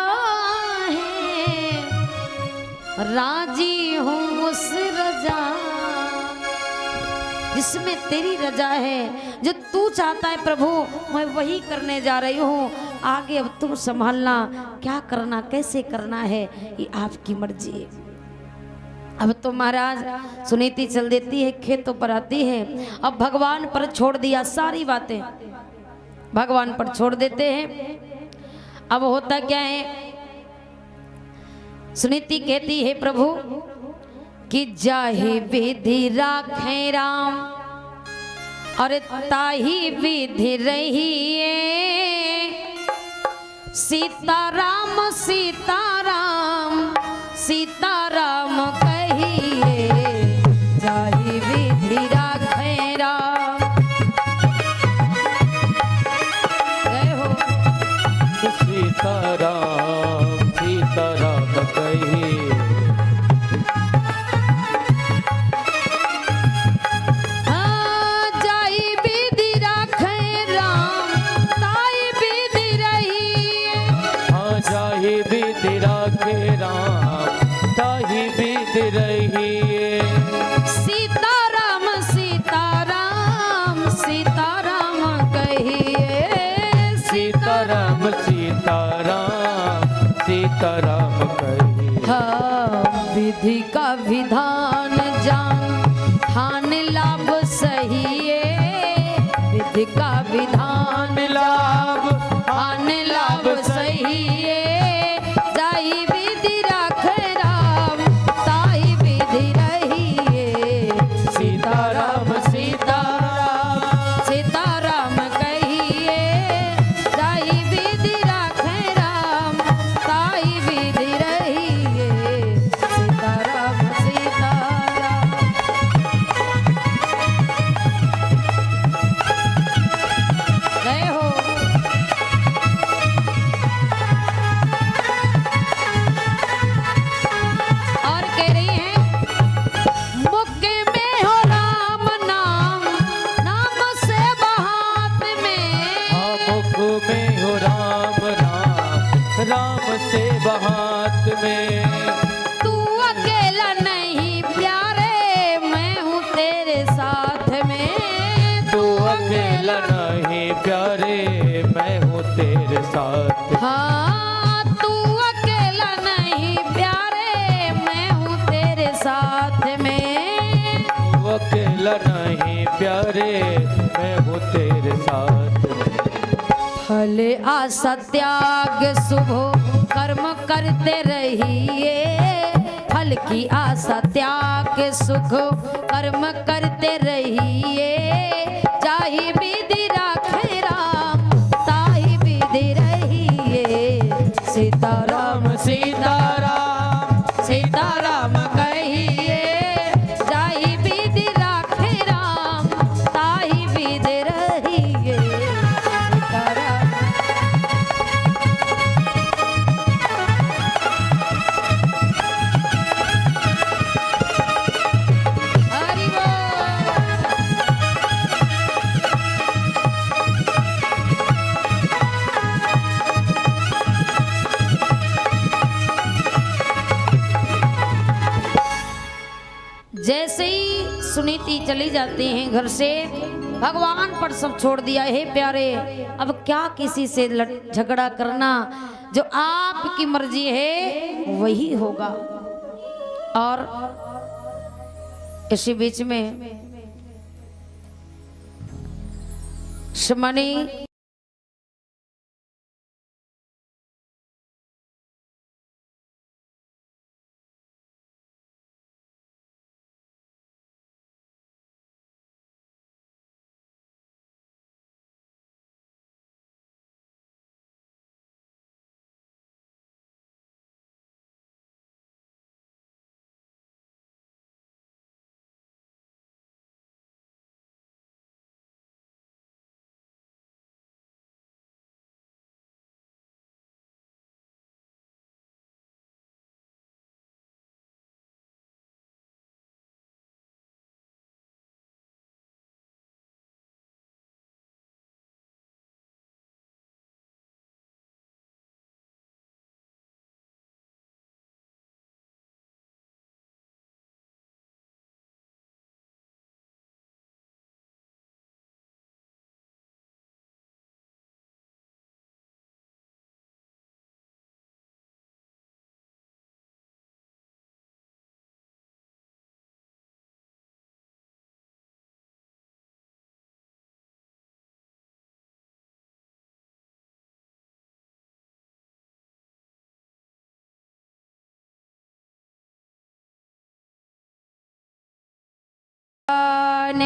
है, राजी हूं उस रजा जिसमें तेरी रजा है। जो तू चाहता है प्रभु मैं वही करने जा रही हूँ, आगे अब तुम संभालना, क्या करना कैसे करना है ये आपकी मर्जी है। अब तो महाराज सुनीति चल देती है, खेतों पर आती है, अब भगवान पर छोड़ दिया, सारी बातें भगवान पर छोड़ देते हैं। अब होता क्या है, सुनीति कहती है प्रभु कि जाहि विधि राखे राम और ताही विधि रहिए, सीताराम सीताराम सीताराम कहिए, जाहि विधि राखे राम। जय हो सीताराम सीताराम कहिए, सीताराम सीताराम सीताराम कहिए, सीताराम सीताराम सीताराम कहिए। हाँ विधि का विधान जान हान लाभ सही है, विधि का विधान लाभ हान लाभ सही है, जाई विधि राख राम ताई विधि रहिए, सीताराम सीताराम सीताराम कहिए, जाई विधि राख राम ताई विधि रहिए, सीताराम सीताराम। जय हो और कह रही हैं मुख में हो राम नाम, नाम से बहात में, हाँ मुख में हो राम राम राम से बहात में, तू अकेला नहीं प्यारे मैं हूँ तेरे साथ में, तू अकेला नहीं प्यारे मैं हूँ तेरे साथ। हाँ प्यारे मैं हूँ तेरे साथ। फल आशा त्याग शुभ कर्म करते रहिए, फल की आशा त्याग सुख कर्म करते रहिए, चाहे विधि राखे राम ताहि विधि रहिए, सीताराम सीताराम सीताराम कहिए, जाहि विधि राखे राम ताहि विधि रहिए, सीताराम। हरि बोल। जैसे ही सुनीति चली जाती हैं घर से, भगवान पर सब छोड़ दिया। हे प्यारे, अब क्या किसी से झगड़ा करना, जो आपकी मर्जी है वही होगा। और इसी बीच में शमनी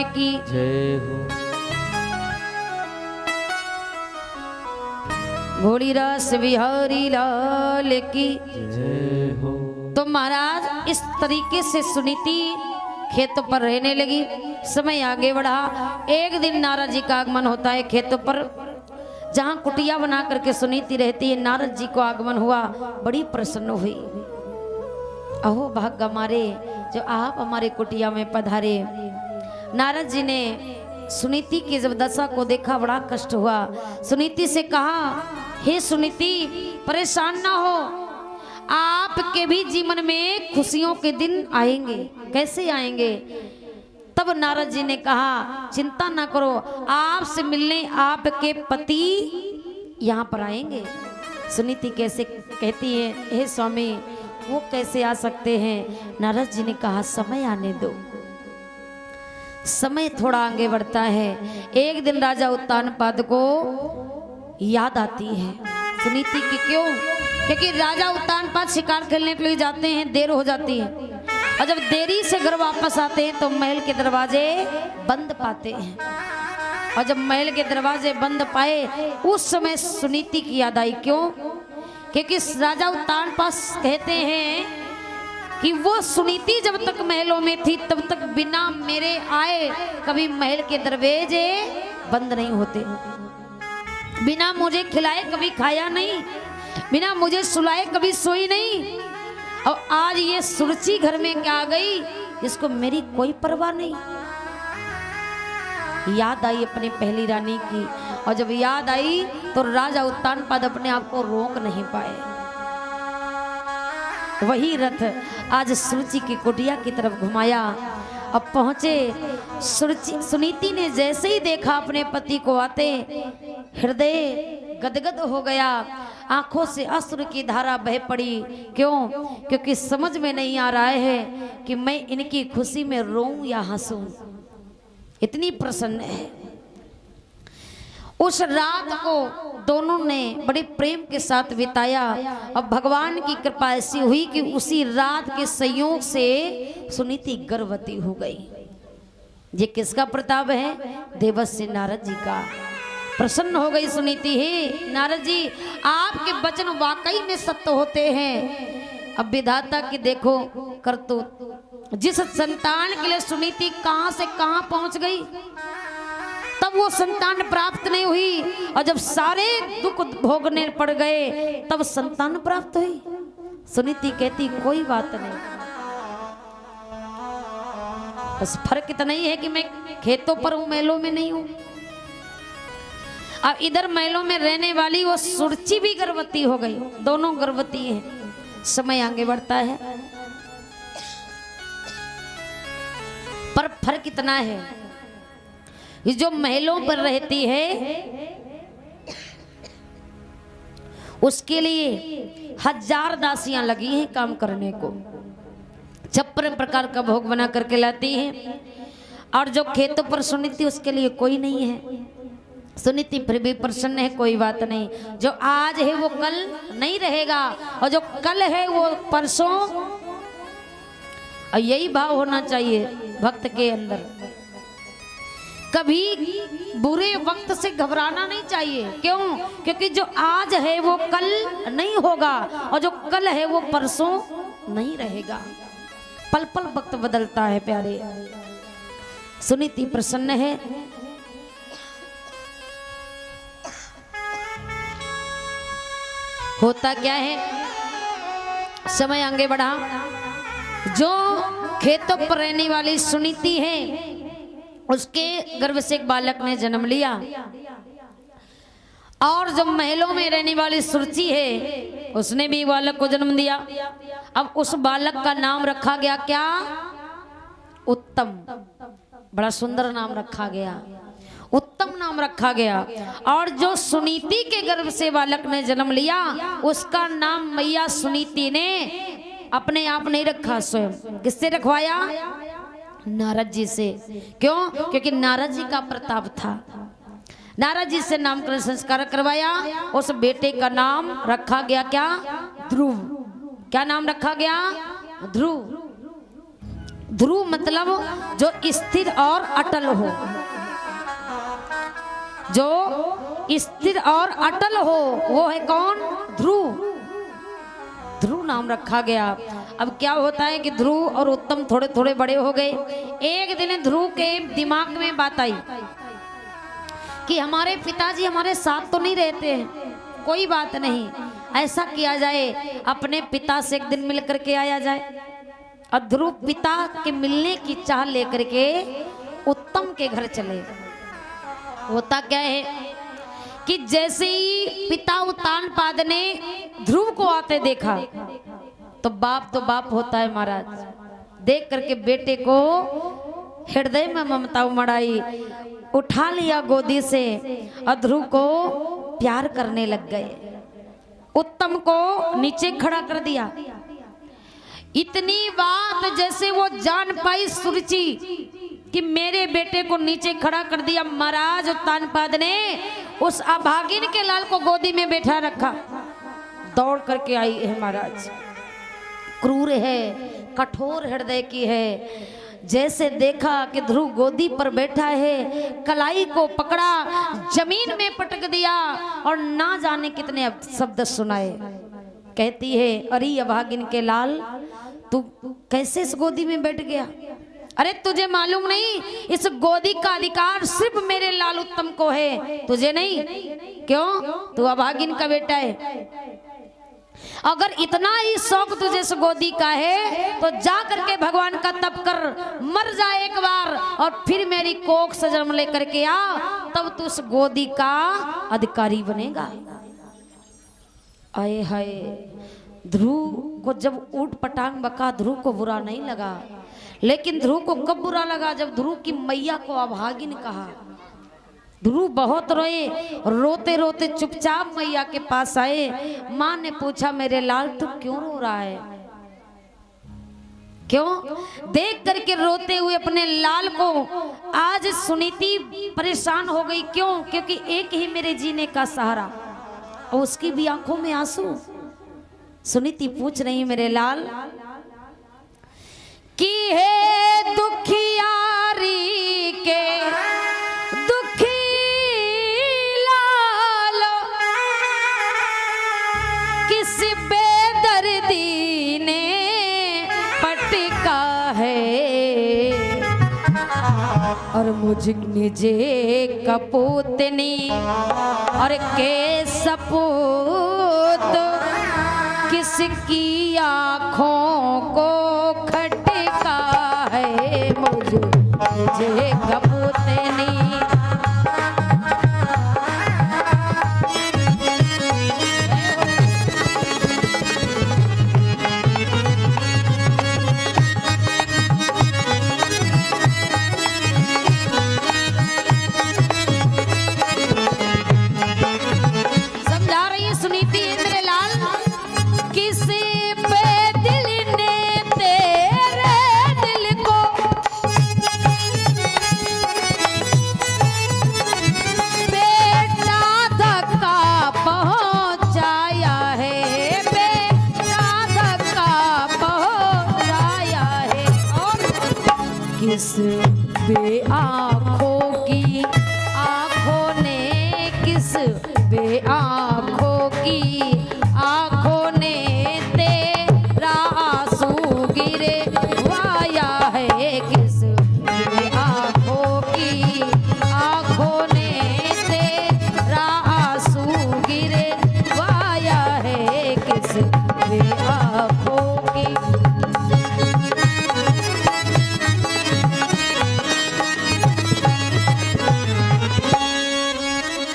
की जय हो। घोड़ी रस बिहारी लाल की जय हो। तो महाराज इस तरीके से सुनीति खेतों पर रहने लगी। समय आगे बढ़ा। एक दिन नारद जी का आगमन होता है खेतों पर, जहां कुटिया बना करके सुनीति रहती है। नारद जी को आगमन हुआ, बड़ी प्रसन्न हुई। अहो भाग्य हमारे जो आप हमारे कुटिया में पधारे। नारद जी ने सुनीति की जब दशा को देखा, बड़ा कष्ट हुआ। सुनीति से कहा, हे सुनीति, परेशान ना हो, आपके भी जीवन में खुशियों के दिन आएंगे। कैसे आएंगे? तब नारद जी ने कहा, चिंता ना करो, आपसे मिलने आपके पति यहाँ पर आएंगे। सुनीति कैसे कहती है, हे स्वामी, वो कैसे आ सकते हैं? नारद जी ने कहा, समय आने दो। समय थोड़ा आगे बढ़ता है। एक दिन राजा उत्तानपाद को याद आती है सुनीति की। क्यों? क्योंकि राजा उत्तानपाद शिकार खेलने के लिए जाते हैं, देर हो जाती है, और जब देरी से घर वापस आते हैं तो महल के दरवाजे बंद पाते हैं। और जब महल के दरवाजे बंद पाए, उस समय सुनीति की याद आई। क्यों? क्योंकि राजा उत्तानपाद कहते हैं कि वो सुनीति जब तक महलों में थी तब तक बिना मेरे आए कभी महल के दरवाजे बंद नहीं होते, बिना मुझे खिलाए कभी खाया नहीं, बिना मुझे सुलाए कभी सोई नहीं। और आज ये सुरुचि घर में क्या आ गई, इसको मेरी कोई परवाह नहीं। याद आई अपनी पहली रानी की, और जब याद आई तो राजा उत्तानपाद अपने आप को रोक नहीं पाए। वही रथ आज सुरुचि की कुटिया की तरफ घुमाया। अब पहुंचे सुनीति ने जैसे ही देखा अपने पति को आते, हृदय गदगद हो गया, आंखों से अश्रु की धारा बह पड़ी। क्यों? क्योंकि समझ में नहीं आ रहा है कि मैं इनकी खुशी में रोऊं या हंसूं। इतनी प्रसन्न है। उस रात को दोनों ने बड़े प्रेम के साथ बिताया और भगवान की कृपा ऐसी हुई कि उसी रात के संयोग से सुनीति गर्भवती हो गई। ये किसका प्रताप है? देवर्षि नारद जी का। प्रसन्न हो गई सुनीति, हे नारद जी आपके वचन वाकई में सत्य होते हैं। अब विधाता की देखो करतूत, जिस संतान के लिए सुनीति कहां से कहां पहुंच गई, तब वो संतान प्राप्त नहीं हुई, और जब सारे दुख भोगने पड़ गए तब संतान प्राप्त हुई। सुनीति कहती कोई बात नहीं, बस फर्क इतना ही है कि मैं खेतों पर हूं, महलों में नहीं हूं। अब इधर महलों में रहने वाली वो सुरची भी गर्भवती हो गई, दोनों गर्भवती हैं। समय आगे बढ़ता है, पर फर्क इतना है, जो महलों पर रहती है उसके लिए 1000 दासियां लगी हैं काम करने को, 56 प्रकार का भोग बना करके लाती हैं। और जो खेतों पर सुनीति उसके लिए कोई नहीं है। सुनीति फिर भी प्रसन्न है, कोई बात नहीं, जो आज है वो कल नहीं रहेगा, और जो कल है वो परसों। और यही भाव होना चाहिए भक्त के अंदर, कभी बुरे वक्त से घबराना नहीं चाहिए। क्यों? क्योंकि जो आज है वो कल नहीं होगा, और जो कल है वो परसों नहीं रहेगा। पल पल वक्त बदलता है प्यारे। सुनीति प्रसन्न है। होता क्या है, समय आगे बढ़ा, जो खेतों पर रहने वाली सुनीति है उसके गर्भ से एक बालक ने जन्म लिया, और जो महलों में रहने वाली सुरची है उसने भी बालक को जन्म दिया। अब उस बालक का नाम रखा गया क्या? उत्तम। बड़ा सुंदर नाम रखा गया, उत्तम नाम रखा गया। और जो सुनीति के गर्भ से बालक ने जन्म लिया उसका नाम मैया सुनीति ने अपने आप नहीं रखा, स्वयं किससे रखवाया? नारद जी से। क्यों? क्योंकि नारद जी का प्रताप था। नारद जी से नामकरण संस्कार करवाया। उस बेटे का नाम रखा गया क्या? ध्रुव। क्या नाम रखा गया? ध्रुव। ध्रुव मतलब जो स्थिर और अटल हो, जो स्थिर और अटल हो वो है कौन? ध्रुव। ध्रुव नाम रखा गया। अब क्या होता है कि ध्रुव और उत्तम थोड़े थोड़े बड़े हो गए। एक दिन ध्रुव के दिमाग में बात आई कि हमारे पिताजी हमारे साथ तो नहीं रहते हैं, कोई बात नहीं, ऐसा किया जाए अपने पिता से एक दिन मिल करके आया जाए। और ध्रुव पिता के मिलने की चाह लेकर के उत्तम के घर चले। होता क्या है कि जैसे ही पिता उत्तानपाद ने ध्रुव को आते देखा तो बाप होता है महाराज, देख करके बेटे को हृदय में ममता उमड़ाई, उठा लिया गोदी से और ध्रुव को प्यार करने लग गए। उत्तम को नीचे खड़ा कर दिया। इतनी बात जैसे वो जान पाई सुरुचि कि मेरे बेटे को नीचे खड़ा कर दिया, महाराज उत्तानपाद ने उस अभागिन के लाल को गोदी में बैठा रखा। दौड़ करके आई है महाराज, क्रूर है, कठोर हृदय की है। जैसे देखा कि ध्रुव गोदी पर बैठा है, कलाई को पकड़ा, जमीन में पटक दिया और ना जाने कितने शब्द सुनाए। कहती है, अरे अभागिन के लाल, तू कैसे इस गोदी में बैठ गया? अरे तुझे मालूम नहीं, इस गोदी का अधिकार सिर्फ मेरे लाल उत्तम को है, तुझे नहीं। क्यों? तू अभागिन का बेटा है। अगर इतना ही शौक तुझे इस गोदी का है तो जा करके भगवान का तप कर, मर जा एक बार और फिर मेरी कोख से जन्म लेकर के आ, तब तू उस गोदी का अधिकारी बनेगा। आए हाय, ध्रुव को जब ऊट पटांग बका, ध्रुव को बुरा नहीं लगा। लेकिन ध्रुव को कब बुरा लगा? जब ध्रुव की मैया को अभागिन कहा। ध्रुव बहुत रोए, रोते रोते चुपचाप मैया के पास आए। माँ ने पूछा, मेरे लाल तू क्यों रो रहा है? क्यों? देख करके रोते हुए अपने लाल को आज सुनीति परेशान हो गई। क्यों? क्योंकि एक ही मेरे जीने का सहारा, और उसकी भी आंखों में आंसू। सुनीति पूछ रही मेरे लाल कि हे दुखियारी के दुखी लालो, किस बेदर्दी ने पटका है, और मुझ निजे कपूतनी और के सपूत किसकी आँखों को खटका है, मुझे कपूतनी। समझा रही है सुनीति मेरे लाल, किसी पे दिल ने तेरे दिल को बेटा धक्का पहुंचाया है, बेटा धक्का पहुंचाया है, और किस बे आँखों की आँखों ने, किस बे आँखों की आँखों ने तेरा आंसू गिरे वाया है, किस बे आँखों की आँखों ने तेरा आंसू गिरे वाया है, किस बे आँखों की।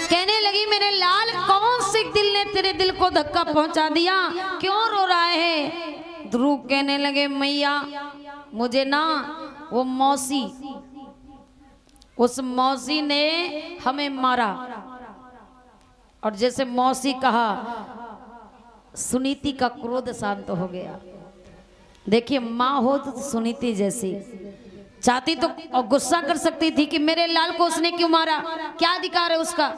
कहने लगी मेरे लाल, कौन से दिल ने तेरे दिल को धक्का पहुंचा दिया, क्यों रो रहा है? ध्रुव कहने लगे मैया मुझे ना वो मौसी, उस मौसी ने हमें मारा, और जैसे मौसी कहा सुनीति का क्रोध शांत हो गया। देखिए माँ हो तो सुनीति जैसी, चाहती तो गुस्सा कर सकती थी कि मेरे लाल को उसने क्यों मारा, क्या अधिकार है उसका,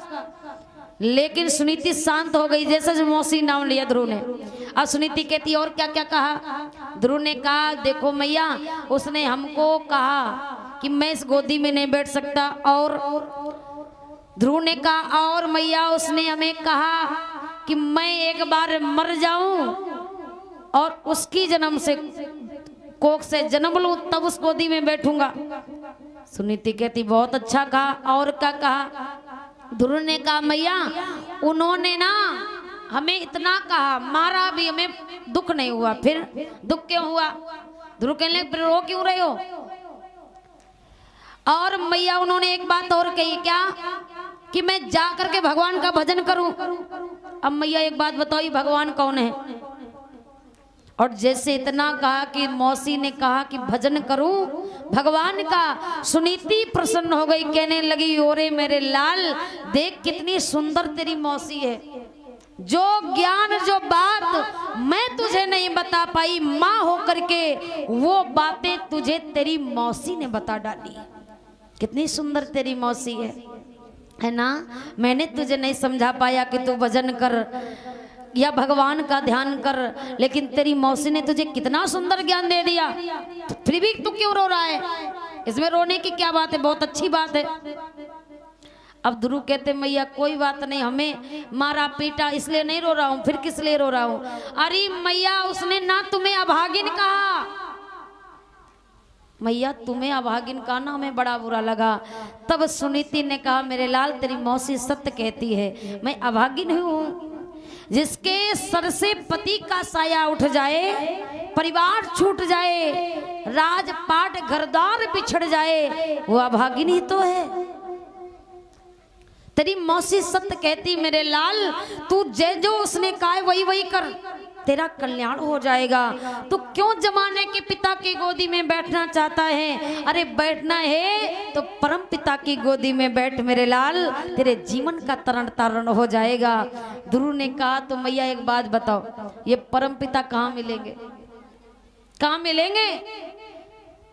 लेकिन सुनीति शांत हो गई। जैसे मौसी नाम लिया ध्रुव ने। अब सुनीति कहती और क्या क्या कहा? ध्रुव ने कहा देखो मैया उसने हमको कहा कि मैं इस गोदी में नहीं बैठ सकता, और ध्रुव ने कहा और मैया उसने हमें कहा कि मैं एक बार मर जाऊं और उसकी जन्म से कोख से जन्म लूं तब उस गोदी में बैठूंगा। सुनीति कहती बहुत अच्छा कहा, और क्या कहा? ध्रुव ने कहा मैया उन्होंने ना हमें इतना कहा, मारा भी हमें दुख नहीं हुआ, फिर दुख क्यों हुआ? ध्रुव कहने लगे फिर रो क्यों रहे हो? और मैया उन्होंने एक बात और कही, क्या? कि मैं जा करके भगवान का भजन करूं। अब मैया एक बात बताओ ये भगवान कौन है? और जैसे इतना कहा कि मौसी ने कहा कि भजन करूं भगवान का, सुनीति प्रसन्न हो गई, कहने लगी ओरे मेरे लाल देख कितनी सुंदर तेरी मौसी है, जो ज्ञान जो बात मैं तुझे नहीं बता पाई माँ होकर के वो बातें तुझे तेरी मौसी ने बता डाली। कितनी सुंदर तेरी मौसी है ना? मैंने तुझे नहीं समझा पाया कि तू भजन कर या भगवान का ध्यान कर, लेकिन तेरी मौसी ने तुझे कितना सुंदर ज्ञान दे दिया, तो फिर भी तू क्यों रो रहा है? इसमें रोने की क्या बात है, बहुत अच्छी बात है। अब ध्रुव कहते मैया कोई बात नहीं, हमें मारा पीटा इसलिए नहीं रो रहा हूँ, फिर किस लिए रो रहा हूँ? अरे मैया उसने ना तुम्हें अभागिन कहा, मैया तुम्हें अभागिन कहा ना, हमें बड़ा बुरा लगा। तब सुनीति ने कहा मेरे लाल तेरी मौसी सत्य कहती है, मैं अभागिन हूँ। जिसके सर से पति का साया उठ जाए, परिवार छूट जाए, राजपाट घरदार बिछड़ जाए, वो अभागिन ही तो है। तेरी मौसी सत्य कहती मेरे लाल, तू जो उसने कहा वही वही कर, तेरा कल्याण हो जाएगा। तू क्यों जमाने के पिता की गोदी में बैठना चाहता है? अरे बैठना है तो परम पिता की गोदी में बैठ मेरे लाल, तेरे जीवन का तरण तारण हो जाएगा। ध्रुव ने कहा तो मैया एक बात बताओ, ये परम पिता कहाँ मिलेंगे? कहाँ मिलेंगे?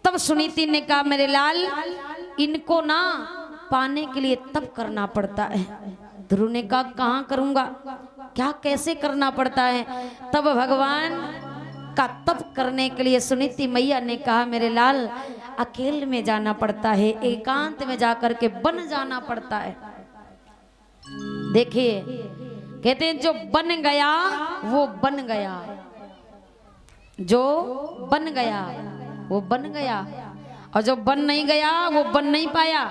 तब सुनीति ने कहा मेरे लाल इनको ना पाने के लिए तप करना पड़ता है। ध्रुव ने कहा कहाँ करूंगा, क्या कैसे करना पड़ता है? तब भगवान का तप करने के लिए सुनीति मैया ने कहा मेरे लाल अकेले में जाना पड़ता है, एकांत में जाकर के बन जाना पड़ता है। देखिए कहते हैं जो बन गया वो बन गया, जो बन गया वो बन गया, और जो बन नहीं गया वो बन नहीं पाया।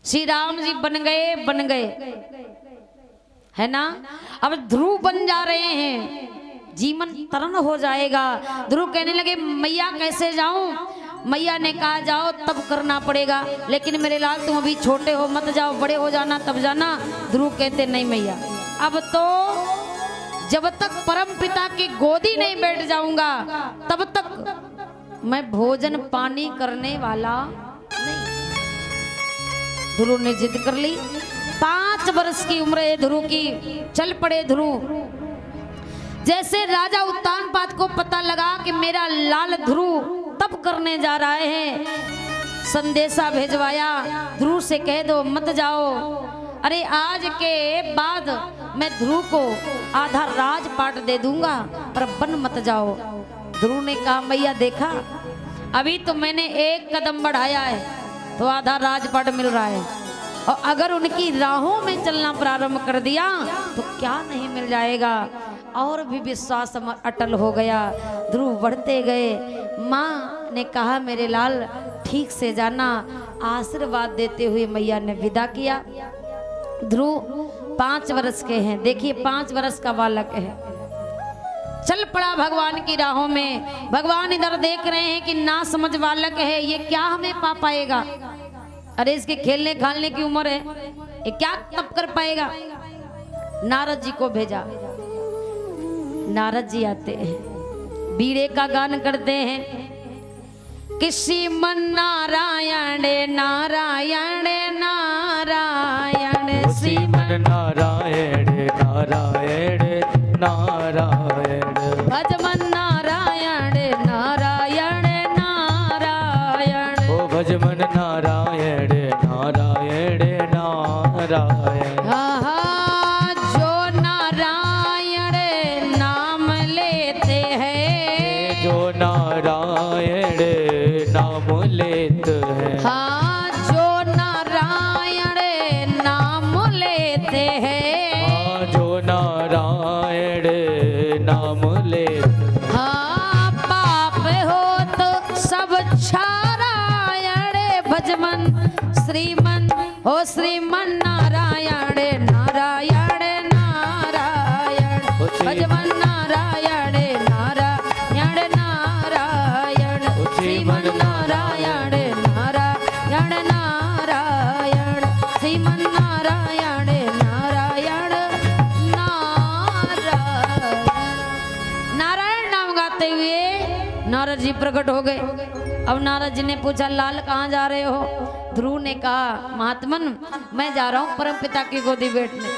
श्री राम जी बन गए है ना। अब ध्रुव बन जा रहे हैं, जीवन तरण हो जाएगा। ध्रुव कहने लगे मैया कैसे जाऊं? मैया ने कहा जाओ तब करना पड़ेगा, लेकिन मेरे लाल तुम अभी छोटे हो, मत जाओ, बड़े हो जाना तब जाना। ध्रुव कहते नहीं मैया, अब तो जब तक परम पिता की गोदी नहीं बैठ जाऊंगा तब तक मैं भोजन पानी करने वाला नहीं। ध्रुव ने जिद कर ली। 5 वर्ष की उम्र है ध्रुव की। चल पड़े ध्रुव। जैसे राजा उत्तानपाद को पता लगा कि मेरा लाल ध्रुव तप करने जा रहे हैं, संदेशा भेजवाया ध्रुव से कह दो मत जाओ, अरे आज के बाद मैं ध्रुव को आधा राजपाट दे दूंगा पर बन मत जाओ। ध्रुव ने कहा मैया देखा अभी तो मैंने एक कदम बढ़ाया है तो आधा राजपाट मिल रहा है, और अगर उनकी राहों में चलना प्रारंभ कर दिया तो क्या नहीं मिल जाएगा। और भी विश्वास अटल हो गया। ध्रुव बढ़ते गए। माँ ने कहा मेरे लाल ठीक से जाना, आशीर्वाद देते हुए मैया ने विदा किया। ध्रुव 5 वर्ष के हैं, देखिए 5 वर्ष का बालक है। चल पड़ा भगवान की राहों में। भगवान इधर देख रहे हैं कि ना समझ बालक है, ये क्या हमें पा पाएगा? अरे इसके खेलने खालने की उम्र है, ये क्या तप कर पाएगा? नारद जी को भेजा। नारद जी आते हैं, बीड़े का गान करते हैं कि श्रीमन नारायण नारायण नारायण, श्रीमन नारायण नारायण नारायण, भजमन नारायण नारायण नारायण, ओ भजमन नारायण नारायण नारायण। जो नारायण नाम लेते हैं, जो नारायण नाम लेते हैं, हाँ जो नारायण नाम लेते हैं, हाँ जो नारायण नाम लेते, हाँ पाप हो तो सब छारायण भजमन श्रीमन हो श्रीमन नारायण नारायण नारायण, भजमन नारायण नारायण नारायण, श्रीमन नारायण नारायण नारायण, श्रीमन नारायण नारायण नारायण। नारायण नाम गाते हुए नारद जी प्रकट हो गए। अब नारद जी ने पूछा लाल कहाँ जा रहे हो? ध्रुव ने कहा महात्मन मैं जा रहा हूँ परम पिता की गोदी बैठने।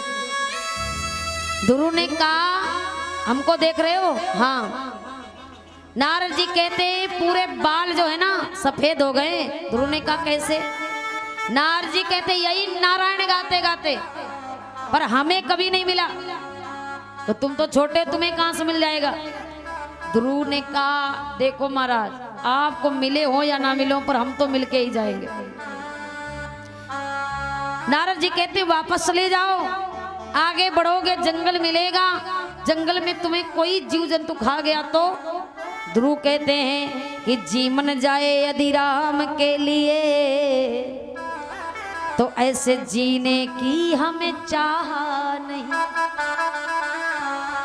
ध्रुव ने कहा हमको देख रहे हो? हाँ। नारद जी कहते पूरे बाल जो है ना सफेद हो गए। ध्रुव ने कहा कैसे? नारद जी कहते यही नारायण गाते गाते, पर हमें कभी नहीं मिला, तो तुम तो छोटे, तुम्हें कहां से मिल जाएगा? ध्रुव ने कहा देखो महाराज आपको मिले हो या ना मिले हो, पर हम तो मिलके ही जाएंगे। नारद जी कहते वापस चले जाओ, आगे बढ़ोगे जंगल मिलेगा, जंगल में तुम्हें कोई जीव जंतु खा गया तो? ध्रुव कहते हैं कि जीवन जाए यदि राम के लिए तो ऐसे जीने की हमें चाह नहीं।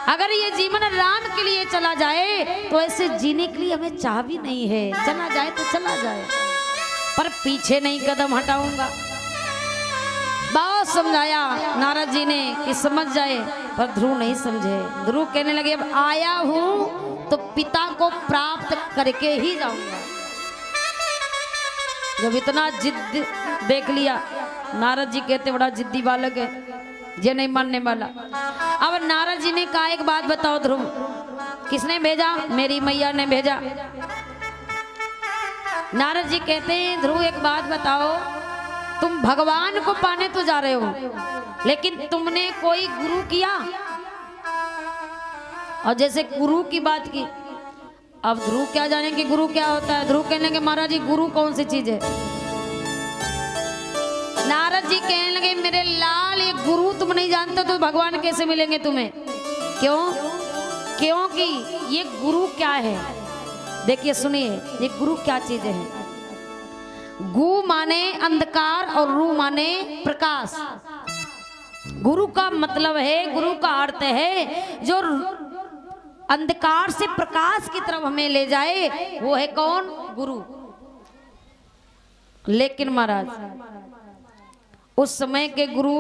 अगर ये जीवन राम के लिए चला जाए तो ऐसे जीने के लिए हमें चाह भी नहीं है। चला जाए तो चला जाए, पर पीछे नहीं कदम हटाऊंगा। बहुत समझाया नारद जी ने कि समझ जाए, पर ध्रुव नहीं समझे। ध्रुव कहने लगे अब आया हूं तो पिता को प्राप्त करके ही जाऊंगा। जब इतना जिद देख लिया, नारद जी कहते बड़ा जिद्दी बालक है, ये नहीं मानने वाला। अब नारद जी ने कहा एक बात बताओ ध्रुव, किसने भेजा? मेरी मैया ने भेजा। नारद जी कहते हैं ध्रुव एक बात बताओ, तुम भगवान को पाने तो जा रहे हो, लेकिन तुमने कोई गुरु किया? और जैसे गुरु की बात की, अब ध्रुव क्या जाने कि गुरु क्या होता है। ध्रुव कहने लगे महाराज जी गुरु कौन सी चीज है? नारद जी कहने लगे मेरे लाल ये गुरु तुम नहीं जानते तो भगवान कैसे मिलेंगे तुम्हें? क्यों? क्योंकि ये गुरु क्या है, देखिए सुनिए, ये गुरु क्या चीज है। गु माने अंधकार और रू माने प्रकाश। गुरु का मतलब है, गुरु का अर्थ है जो अंधकार से प्रकाश की तरफ हमें ले जाए, वो है कौन? गुरु। लेकिन महाराज उस समय के गुरु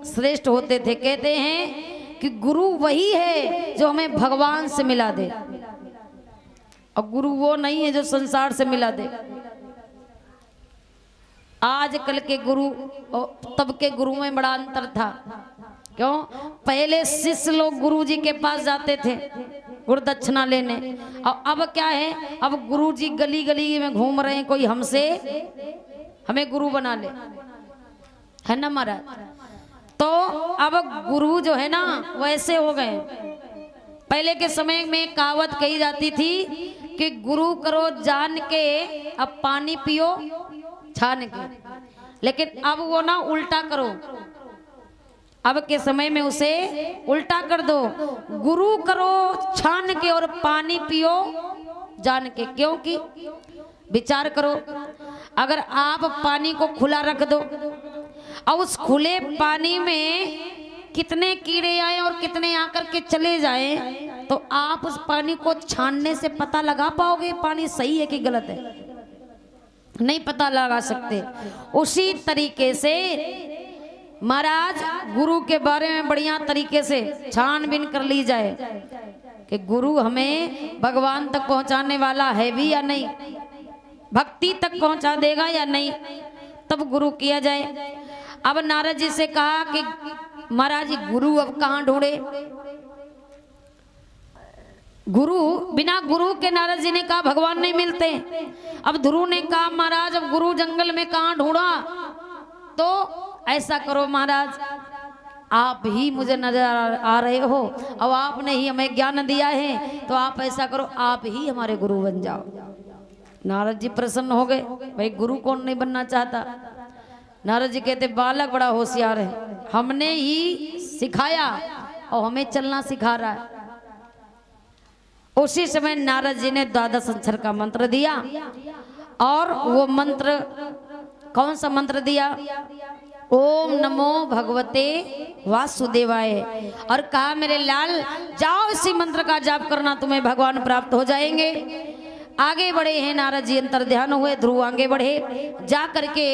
श्रेष्ठ होते थे। कहते हैं कि गुरु वही है जो हमें भगवान से मिला दे, और गुरु वो नहीं है जो संसार से मिला दे। आजकल के गुरु और तब के गुरु में बड़ा अंतर था। क्यों? पहले शिष्य लोग गुरु जी के पास जाते थे गुरुदक्षिणा लेने, और अब क्या है, अब गुरु जी गली गली में घूम रहे हैं, कोई हमसे हमें गुरु बना ले, है ना महाराज? तो अब गुरु जो है ना वैसे हो गए। पहले के समय में कहावत कही जाती थी कि गुरु करो जान के, अब पानी पियो छान के। लेकिन अब वो ना उल्टा करो, अब के समय में उसे उल्टा कर दो, गुरु करो छान के और पानी पियो जान के। क्योंकि विचार करो, अगर आप पानी को खुला रख दो और उस खुले पानी में कितने कीड़े आए और कितने आकर के चले जाएं, तो आप उस पानी को छानने से पता लगा पाओगे पानी सही है कि गलत है? नहीं पता लगा सकते। उसी तरीके से महाराज गुरु के बारे में बढ़िया तरीके से छानबीन कर ली जाए कि गुरु हमें भगवान तक पहुंचाने वाला है भी या नहीं, भक्ति तक पहुंचा देगा या नहीं, तब गुरु किया जाए। अब नारद जी से कहा कि महाराज जी गुरु अब कहाँ ढूंढे? गुरु, बिना गुरु के नारद जी ने कहा भगवान नहीं मिलते। अब ध्रुव ने कहा महाराज अब गुरु जंगल में कहाँ ढूंढा? तो ऐसा करो महाराज, आप ही मुझे नजर आ रहे हो और आपने ही हमें ज्ञान दिया है, तो आप ऐसा करो आप ही हमारे गुरु बन जाओ। नारद जी प्रसन्न हो गए, भाई गुरु कौन नहीं बनना चाहता। नारद जी कहते बालक बड़ा होशियार है, हमने ही सिखाया और हमें चलना सिखा रहा है। उसी समय नारद जी ने द्वादश अक्षर का मंत्र दिया, और वो मंत्र कौन सा मंत्र दिया? ओम नमो भगवते वासुदेवाय। और कहा मेरे लाल जाओ इसी मंत्र का जाप करना, तुम्हें भगवान प्राप्त हो जाएंगे। आगे बढ़े हैं नारद जी, अंतर ध्यान हुए, ध्रुव आगे बढ़े। जा करके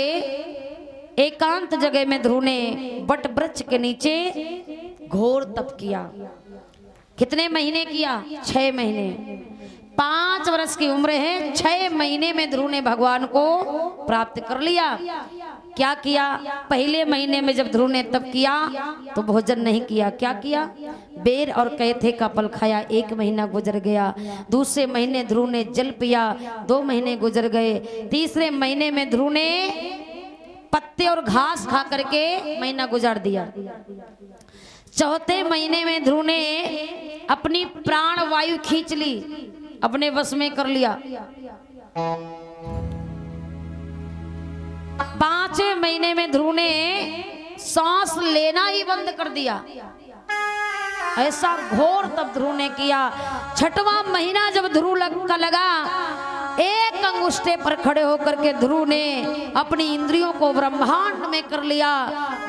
एकांत जगह में ध्रुव ने बट वृक्ष के नीचे घोर तप किया। कितने महीने किया? 6 महीने। 5 वर्ष की उम्र है, 6 महीने में ध्रुव ने भगवान को प्राप्त कर लिया। क्या किया? पहले महीने में जब ध्रुव ने तप किया तो भोजन नहीं किया। क्या किया? बेर और कैथे का फल खाया। 1 महीना गुजर गया। दूसरे महीने ध्रुव ने जल पिया। 2 महीने गुजर गए। तीसरे महीने में ध्रुव ने पत्ते और घास खा करके महीना गुजार दिया। चौथे महीने में ध्रुव ने अपनी प्राण वायु खींच ली, अपने वश में कर लिया। 5वें महीने में ध्रुव ने सांस लेना ही बंद कर दिया। ऐसा घोर तब ध्रुव ने किया। 6वां महीना जब ध्रुव का लगा, एक अंगुष्ठे पर खड़े होकर के ध्रुव ने अपनी इंद्रियों को ब्रह्मांड में कर लिया।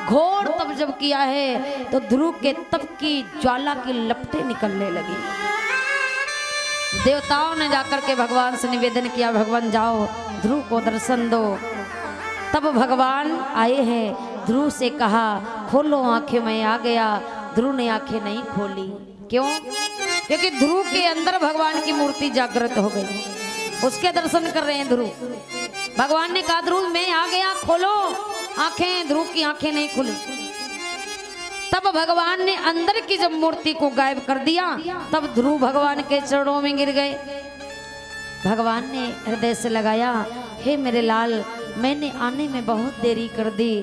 घोर तप जब किया है तो ध्रुव के तप की ज्वाला की लपटें निकलने लगी। देवताओं ने जाकर के भगवान से निवेदन किया, भगवान जाओ ध्रुव को दर्शन दो। तब भगवान आए हैं। ध्रुव से कहा खोलो आंखें, मैं आ गया। ध्रुव ने आंखें नहीं खोली। क्यों? क्योंकि ध्रुव के अंदर भगवान की मूर्ति जागृत हो गई, उसके दर्शन कर रहे हैं ध्रुव। भगवान ने कहा ध्रुव मैं आ गया, खोलो आंखें। ध्रुव की आंखें नहीं खुली। तब भगवान ने अंदर की जब मूर्ति को गायब कर दिया, तब ध्रुव भगवान के चरणों में गिर गए। भगवान ने हृदय से लगाया, हे मेरे लाल, मैंने आने में बहुत देरी कर दी।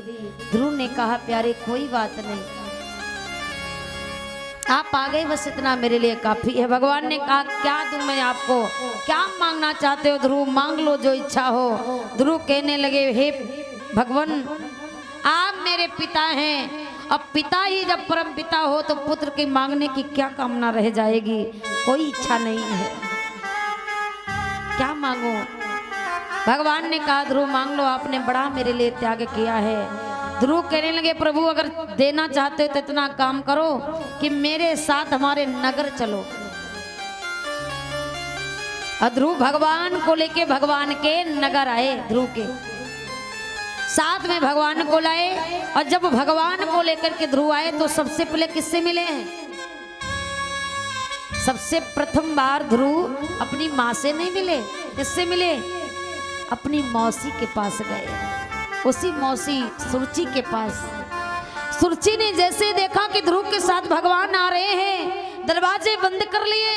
ध्रुव ने कहा, प्यारे कोई बात नहीं, आप आ गए, बस इतना मेरे लिए काफी है। भगवान ने कहा, क्या दूं मैं आपको, क्या मांगना चाहते हो ध्रुव, मांग लो जो इच्छा हो। ध्रुव कहने लगे, हे भगवान, आप मेरे पिता हैं, अब पिता ही जब परम पिता हो तो पुत्र की मांगने की क्या कामना रह जाएगी, कोई इच्छा नहीं है, क्या मांगो। भगवान ने कहा, ध्रुव मांग लो, आपने बड़ा मेरे लिए त्याग किया है। ध्रुव कहने लगे, प्रभु अगर देना चाहते हो तो इतना काम करो कि मेरे साथ हमारे नगर चलो। ध्रुव भगवान को लेके भगवान के नगर आए, ध्रुव के साथ में भगवान को लाए। और जब भगवान को लेकर के ध्रुव आए तो सबसे पहले किससे मिले हैं? सबसे प्रथम बार ध्रुव अपनी माँ से नहीं मिले, किससे मिले? अपनी मौसी के पास गए, उसी मौसी सुरुचि के पास। सुरुचि ने जैसे देखा कि ध्रुव के साथ भगवान आ रहे हैं, दरवाजे बंद कर लिए,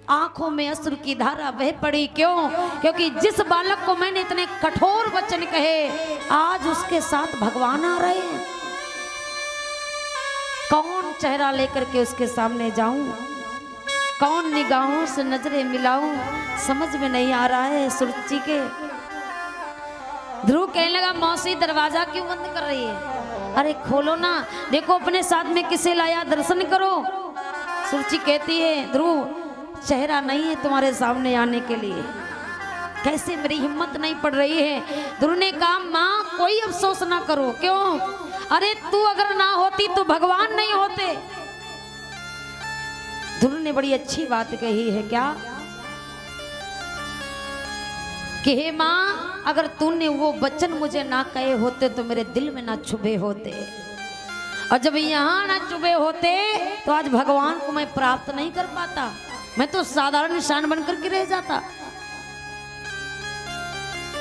आंखों में अश्रु की धारा बह पड़ी। क्यों? क्योंकि जिस बालक को मैंने इतने कठोर वचन कहे, आज उसके साथ भगवान आ रहे हैं। कौन चेहरा लेकर के उसके सामने जाऊं, कौन निगाहों से नजरें मिलाऊं, समझ में नहीं आ रहा है सुरुचि के। ध्रुव कहने लगा, मौसी दरवाजा क्यों बंद कर रही है? अरे खोलो ना, देखो अपने साथ में किसे लाया, दर्शन करो। सुरुचि कहती है, ध्रुव चेहरा नहीं है तुम्हारे सामने आने के लिए, कैसे मेरी हिम्मत नहीं पड़ रही है। ध्रुव ने कहा, माँ कोई अफसोस ना करो। क्यों? अरे तू अगर ना होती तो भगवान नहीं होते। ध्रुव ने बड़ी अच्छी बात कही है, क्या कि हे माँ, अगर तूने वो वचन मुझे ना कहे होते तो मेरे दिल में ना छुपे होते, और जब यहाँ ना छुपे होते तो आज भगवान को मैं प्राप्त नहीं कर पाता, मैं तो साधारण निशान बनकर के रह जाता।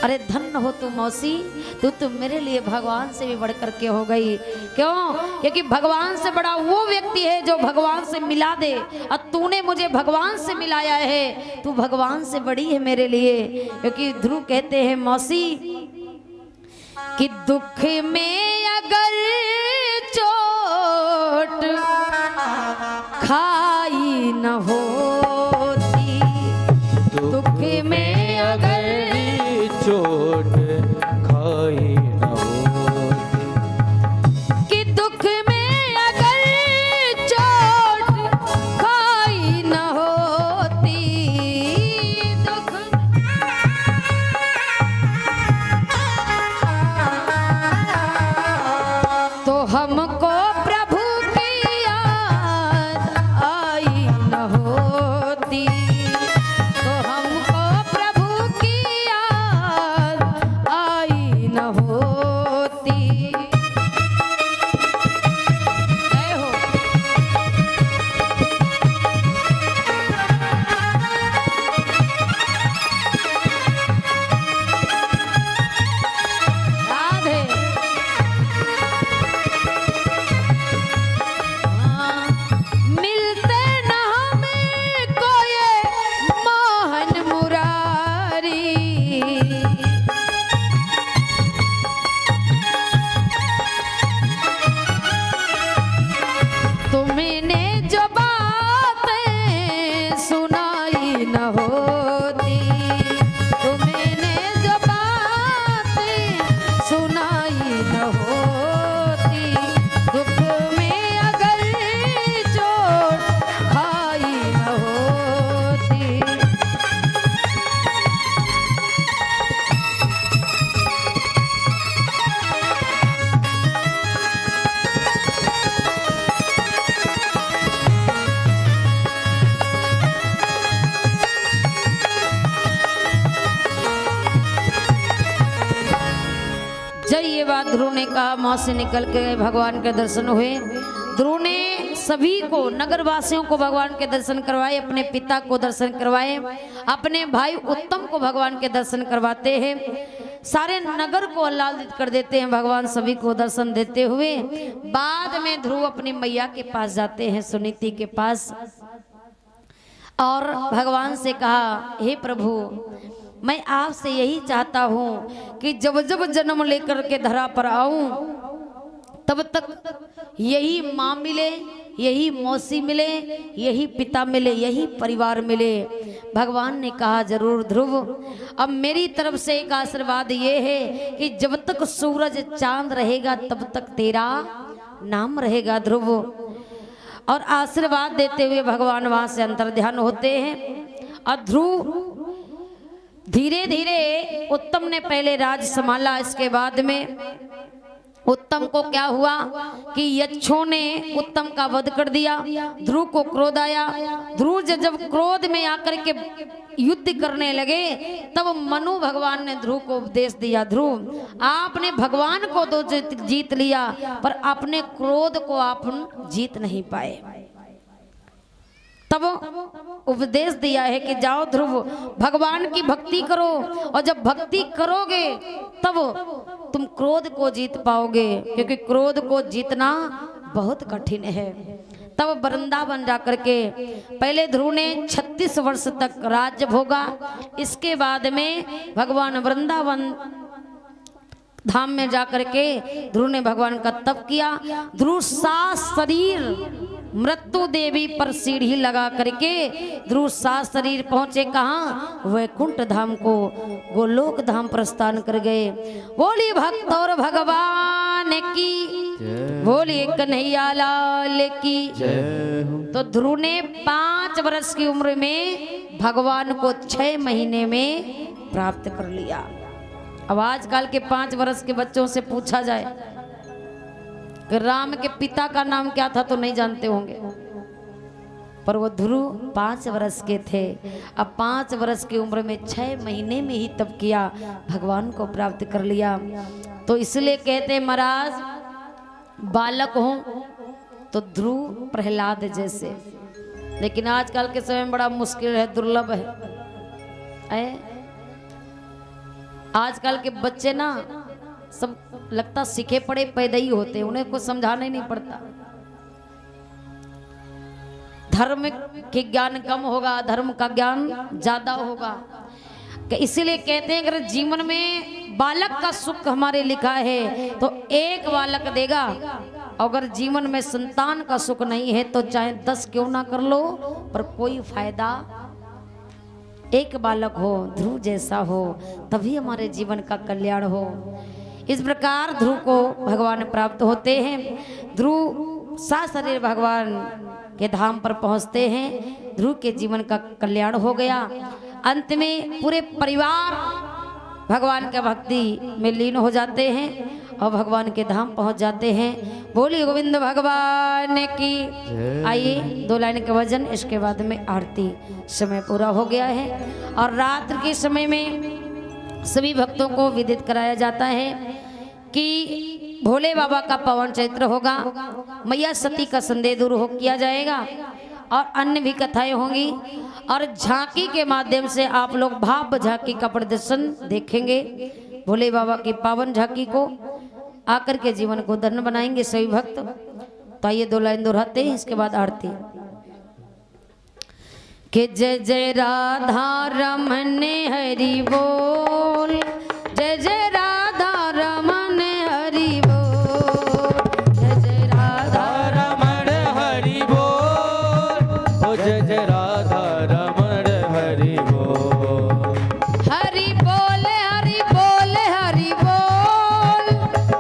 अरे धन्य हो तू मौसी, तू मेरे लिए भगवान से भी बढ़कर के हो गई। क्यों? क्योंकि भगवान से बड़ा वो व्यक्ति है जो भगवान से मिला दे, और तूने मुझे भगवान से मिलाया है, तू भगवान से बड़ी है मेरे लिए। क्योंकि ध्रुव कहते हैं, मौसी कि दुख में अगर चोट खाई न होती, दुख में अगर चोट खाई न होती, कि दुख में अगर चोट खाई न होती, दुख तो हमको प्रभु की याद आई न होती, तो हमको प्रभु की याद आई न होती। जय हो। राधे। मिलते न हमें कोई मोहन मुरारी, तुमने जो बातें सुनाई न होती, तुमने जो बातें सुनाई न होती, दुख में अगर चोट खाई न होती। जब ये बात ध्रुव ने कहा, मौसी निकल के भगवान के दर्शन हुए। ध्रुव ने सभी को, नगरवासियों को भगवान के दर्शन करवाए, अपने पिता को दर्शन करवाए, अपने भाई उत्तम को भगवान के दर्शन करवाते हैं। सारे नगर को आह्लादित कर देते हैं भगवान, सभी को दर्शन देते हुए। बाद में ध्रुव अपनी मैया के पास जाते हैं, सुनीति के पास, और भगवान से कहा, हे प्रभु, मैं आपसे यही चाहता हूँ कि जब जब जन्म लेकर के धरा पर आऊं, तब तक यही माँ मिले, यही मौसी मिले, यही पिता मिले, यही परिवार मिले। भगवान ने कहा, जरूर ध्रुव, अब मेरी तरफ से एक आशीर्वाद ये है कि जब तक सूरज चांद रहेगा तब तक तेरा नाम रहेगा ध्रुव। और आशीर्वाद देते हुए भगवान वहां से अंतर्ध्यान होते हैं। और ध्रुव धीरे धीरे, उत्तम ने पहले राज संभाला, इसके बाद में उत्तम को क्या हुआ कि यक्षों ने उत्तम का वध कर दिया। ध्रुव को क्रोध आया। ध्रुव जब क्रोध में आकर के युद्ध करने लगे, तब मनु भगवान ने ध्रुव को उपदेश दिया, ध्रुव, आपने भगवान को तो जीत लिया, पर अपने क्रोध को आप जीत नहीं पाए। तब उपदेश दिया है कि जाओ ध्रुव, भगवान की भक्ति करो, और जब भक्ति करोगे तब तुम क्रोध को जीत पाओगे, क्योंकि क्रोध को जीतना बहुत कठिन है। तब वृंदावन जाकर के पहले ध्रुव ने 36 वर्ष तक राज्य भोगा। इसके बाद में भगवान वृंदावन धाम में जाकर के ध्रुव ने भगवान का तप किया। ध्रुव सात शरीर मृत्यु देवी पर सीढ़ी लगा करके ध्रुव सात शरीर पहुंचे कहाँ? वैकुंठ धाम को, गोलोक धाम प्रस्थान कर गए। बोली भक्त और भगवान की, बोली कन्हैया लाल की। तो ध्रुव ने 5 वर्ष की उम्र में भगवान को 6 महीने में प्राप्त कर लिया। अब आजकल के 5 वर्ष के बच्चों से पूछा जाए कि राम के पिता का नाम क्या था तो नहीं जानते होंगे, पर वो ध्रुव 5 वर्ष के थे। अब 5 वर्ष की उम्र में 6 महीने में ही तप किया, भगवान को प्राप्त कर लिया। तो इसलिए कहते हैं महाराज, बालक हो तो ध्रुव प्रहलाद जैसे। लेकिन आजकल के समय में बड़ा मुश्किल है, दुर्लभ है। आजकल के बच्चे ना सब लगता सीखे पड़े पैदा ही होते हैं, उन्हें कुछ समझाना ही नहीं पड़ता। धर्म के ज्ञान कम होगा, धर्म का ज्ञान ज्यादा होगा। इसीलिए कहते हैं अगर जीवन में बालक का सुख हमारे लिखा है तो एक बालक देगा, अगर जीवन में संतान का सुख नहीं है तो चाहे 10 क्यों ना कर लो, पर कोई फायदा। एक बालक हो, ध्रुव जैसा हो, तभी हमारे जीवन का कल्याण हो। इस प्रकार ध्रुव को भगवान प्राप्त होते हैं। ध्रुव सात शरीर भगवान के धाम पर पहुंचते हैं। ध्रुव के जीवन का कल्याण हो गया। अंत में पूरे परिवार भगवान के भक्ति में लीन हो जाते हैं और भगवान के धाम पहुंच जाते हैं। बोलिए गोविंद भगवान की। आइए 2 लाइन के भजन, इसके बाद में आरती। समय पूरा हो गया है और रात्रि के समय में सभी भक्तों को विदित कराया जाता है कि भोले बाबा का पवन चैत्र होगा, मैया सती का संदेह दूर हो किया जाएगा और अन्य भी कथाएं होंगी। और झांकी के माध्यम से आप लोग भाव झांकी का प्रदर्शन देखेंगे। भोले बाबा की पावन झांकी को आकर के जीवन को धन्य बनाएंगे सभी भक्त। तो आइए 2 लाइन दोहराते हैं, इसके बाद आरती। कि जय जय राधा रमन हरि बोल, जय जय राधा रमन हरि बोल, जय जय राधा रमण हरि बोल, ओ जय जय राधा रमण हरि बोल। हरि बोल हरि बोल हरि बोल,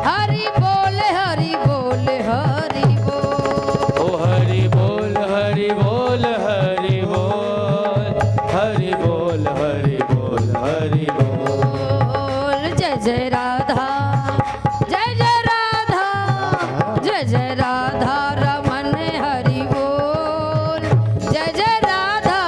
हरि बोल हरि बोल हरि बोल, ओ हरि बोल हरि बोल हरि बोल, हरि बोल हरि बोल हरि बोल। जय जय राधा, जय जय राधा, जय जय राधा रमन हरि बोल, जय जय राधा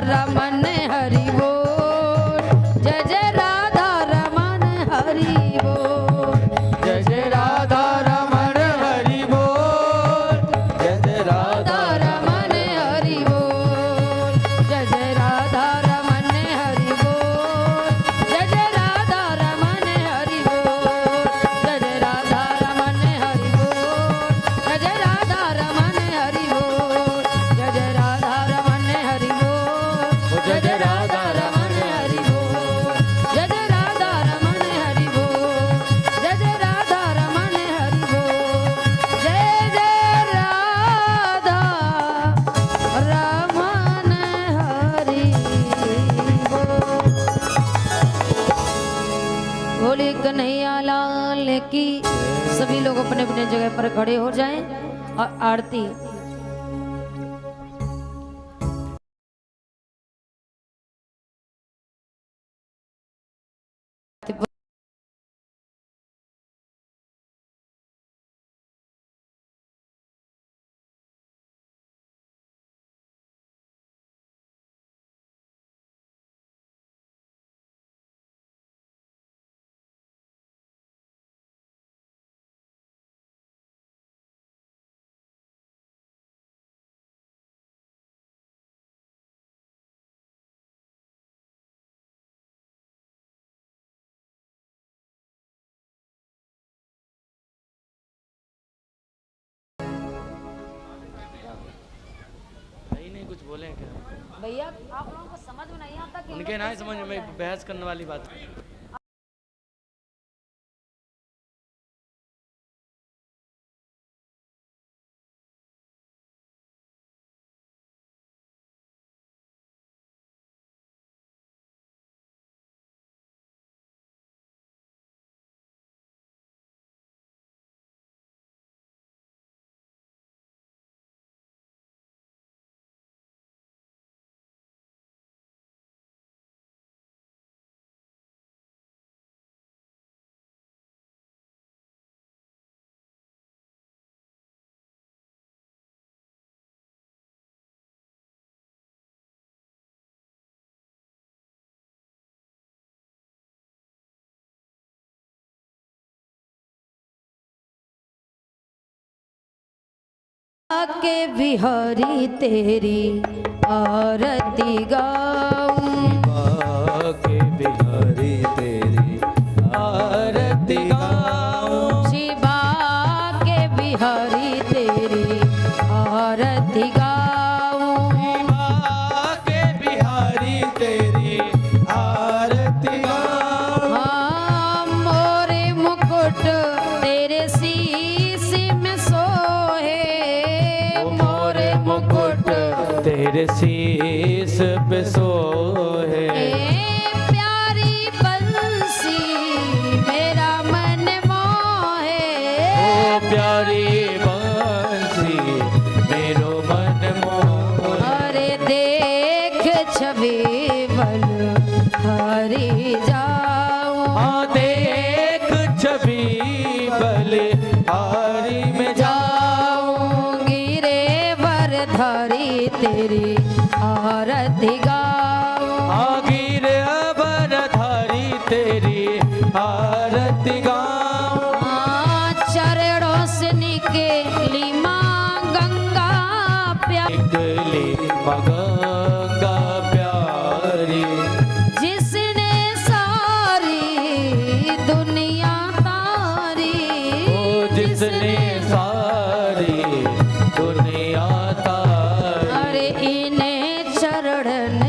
रमन हरि बोल, जय जय राधा रमन हरि बोल, जय जय राधा रमण हरि बोल, जय जय राधा रमन हरि बोल, जय जय राधा रमन हरि बोल, जय जय राधा रमन हरि बोल, जय जय राधा रमन हरि बोल, जय जय राधा रमन हरि बोल, जय जय राधा रमन हरि बोल, जय जय राधा रमन हरि बोल, जय जय राधा रमन हरि बोल, जय जय राधा रमन हरि बोल, जय जय राधा रमन हरि बोल। बोले कन्हैया लाल की। सभी लोग अपने अपने जगह पर खड़े हो जाएं और आरती भाई नहीं कुछ बोले क्या? भैया आप लोगों को समझ में नहीं आता कि उनके ना ही समझ में बहस करने वाली बात। के बिहारी तेरी आरती गाऊं, के बिहारी तेरी आरती गाऊं, शिवा के बिहारी तेरी आरती गाऊं, के बिहारी तेरी आरती गाऊं, हाँ मोरे मुकुट तेरे शीश में सोहे, मोरे मुकुट तेरे शीस पे सोहे, प्यारी बंसी मेरा मन मोहे, ओ प्यारी बंसी मेरो मन मोहे, अरे देख छवि बल हरि जाऊं, हाँ देख छवि बल हारी में जाऊंगी रे वरधारी तेरी आरती गाऊं, आगिर अबरधारी तेरी आरती गाऊं, चरणों से निकली माँ गंगा प्यारी, निकली गंगा प्यारी, जिसने सारी दुनिया तारी, ओ जिसने सारी दुनिया तारी, अरे इन्हें चरण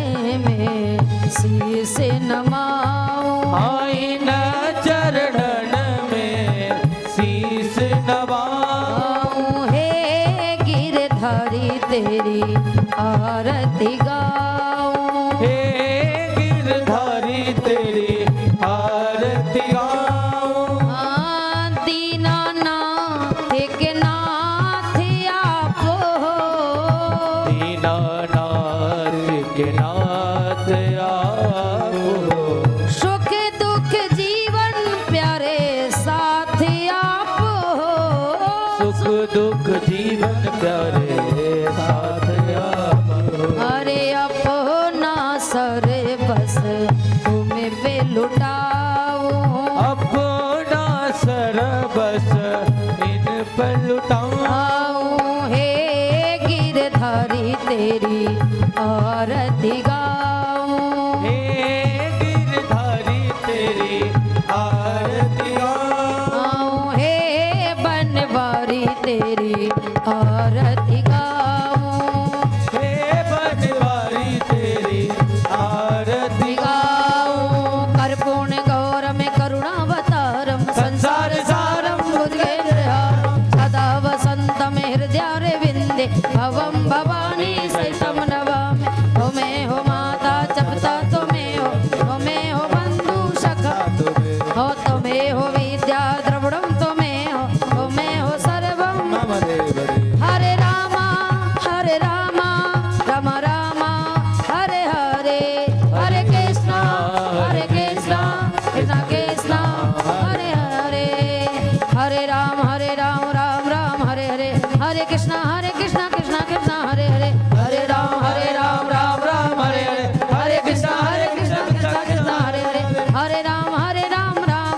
में शीश नमाऊं, हाँ न चरणन में शीस नवाऊं, हे गिरधारी तेरी आरती गाऊं, हे गिरधारी तेरी आरती गाऊं, दीनानाथ के नाथ आप हो, दीनानाथ के नाथ आप हो, सुख दुख जीवन प्यारे साथ आप हो, सुख दुख जीवन प्यारे साथ आप हो, अरे अपना कृष्णा हरे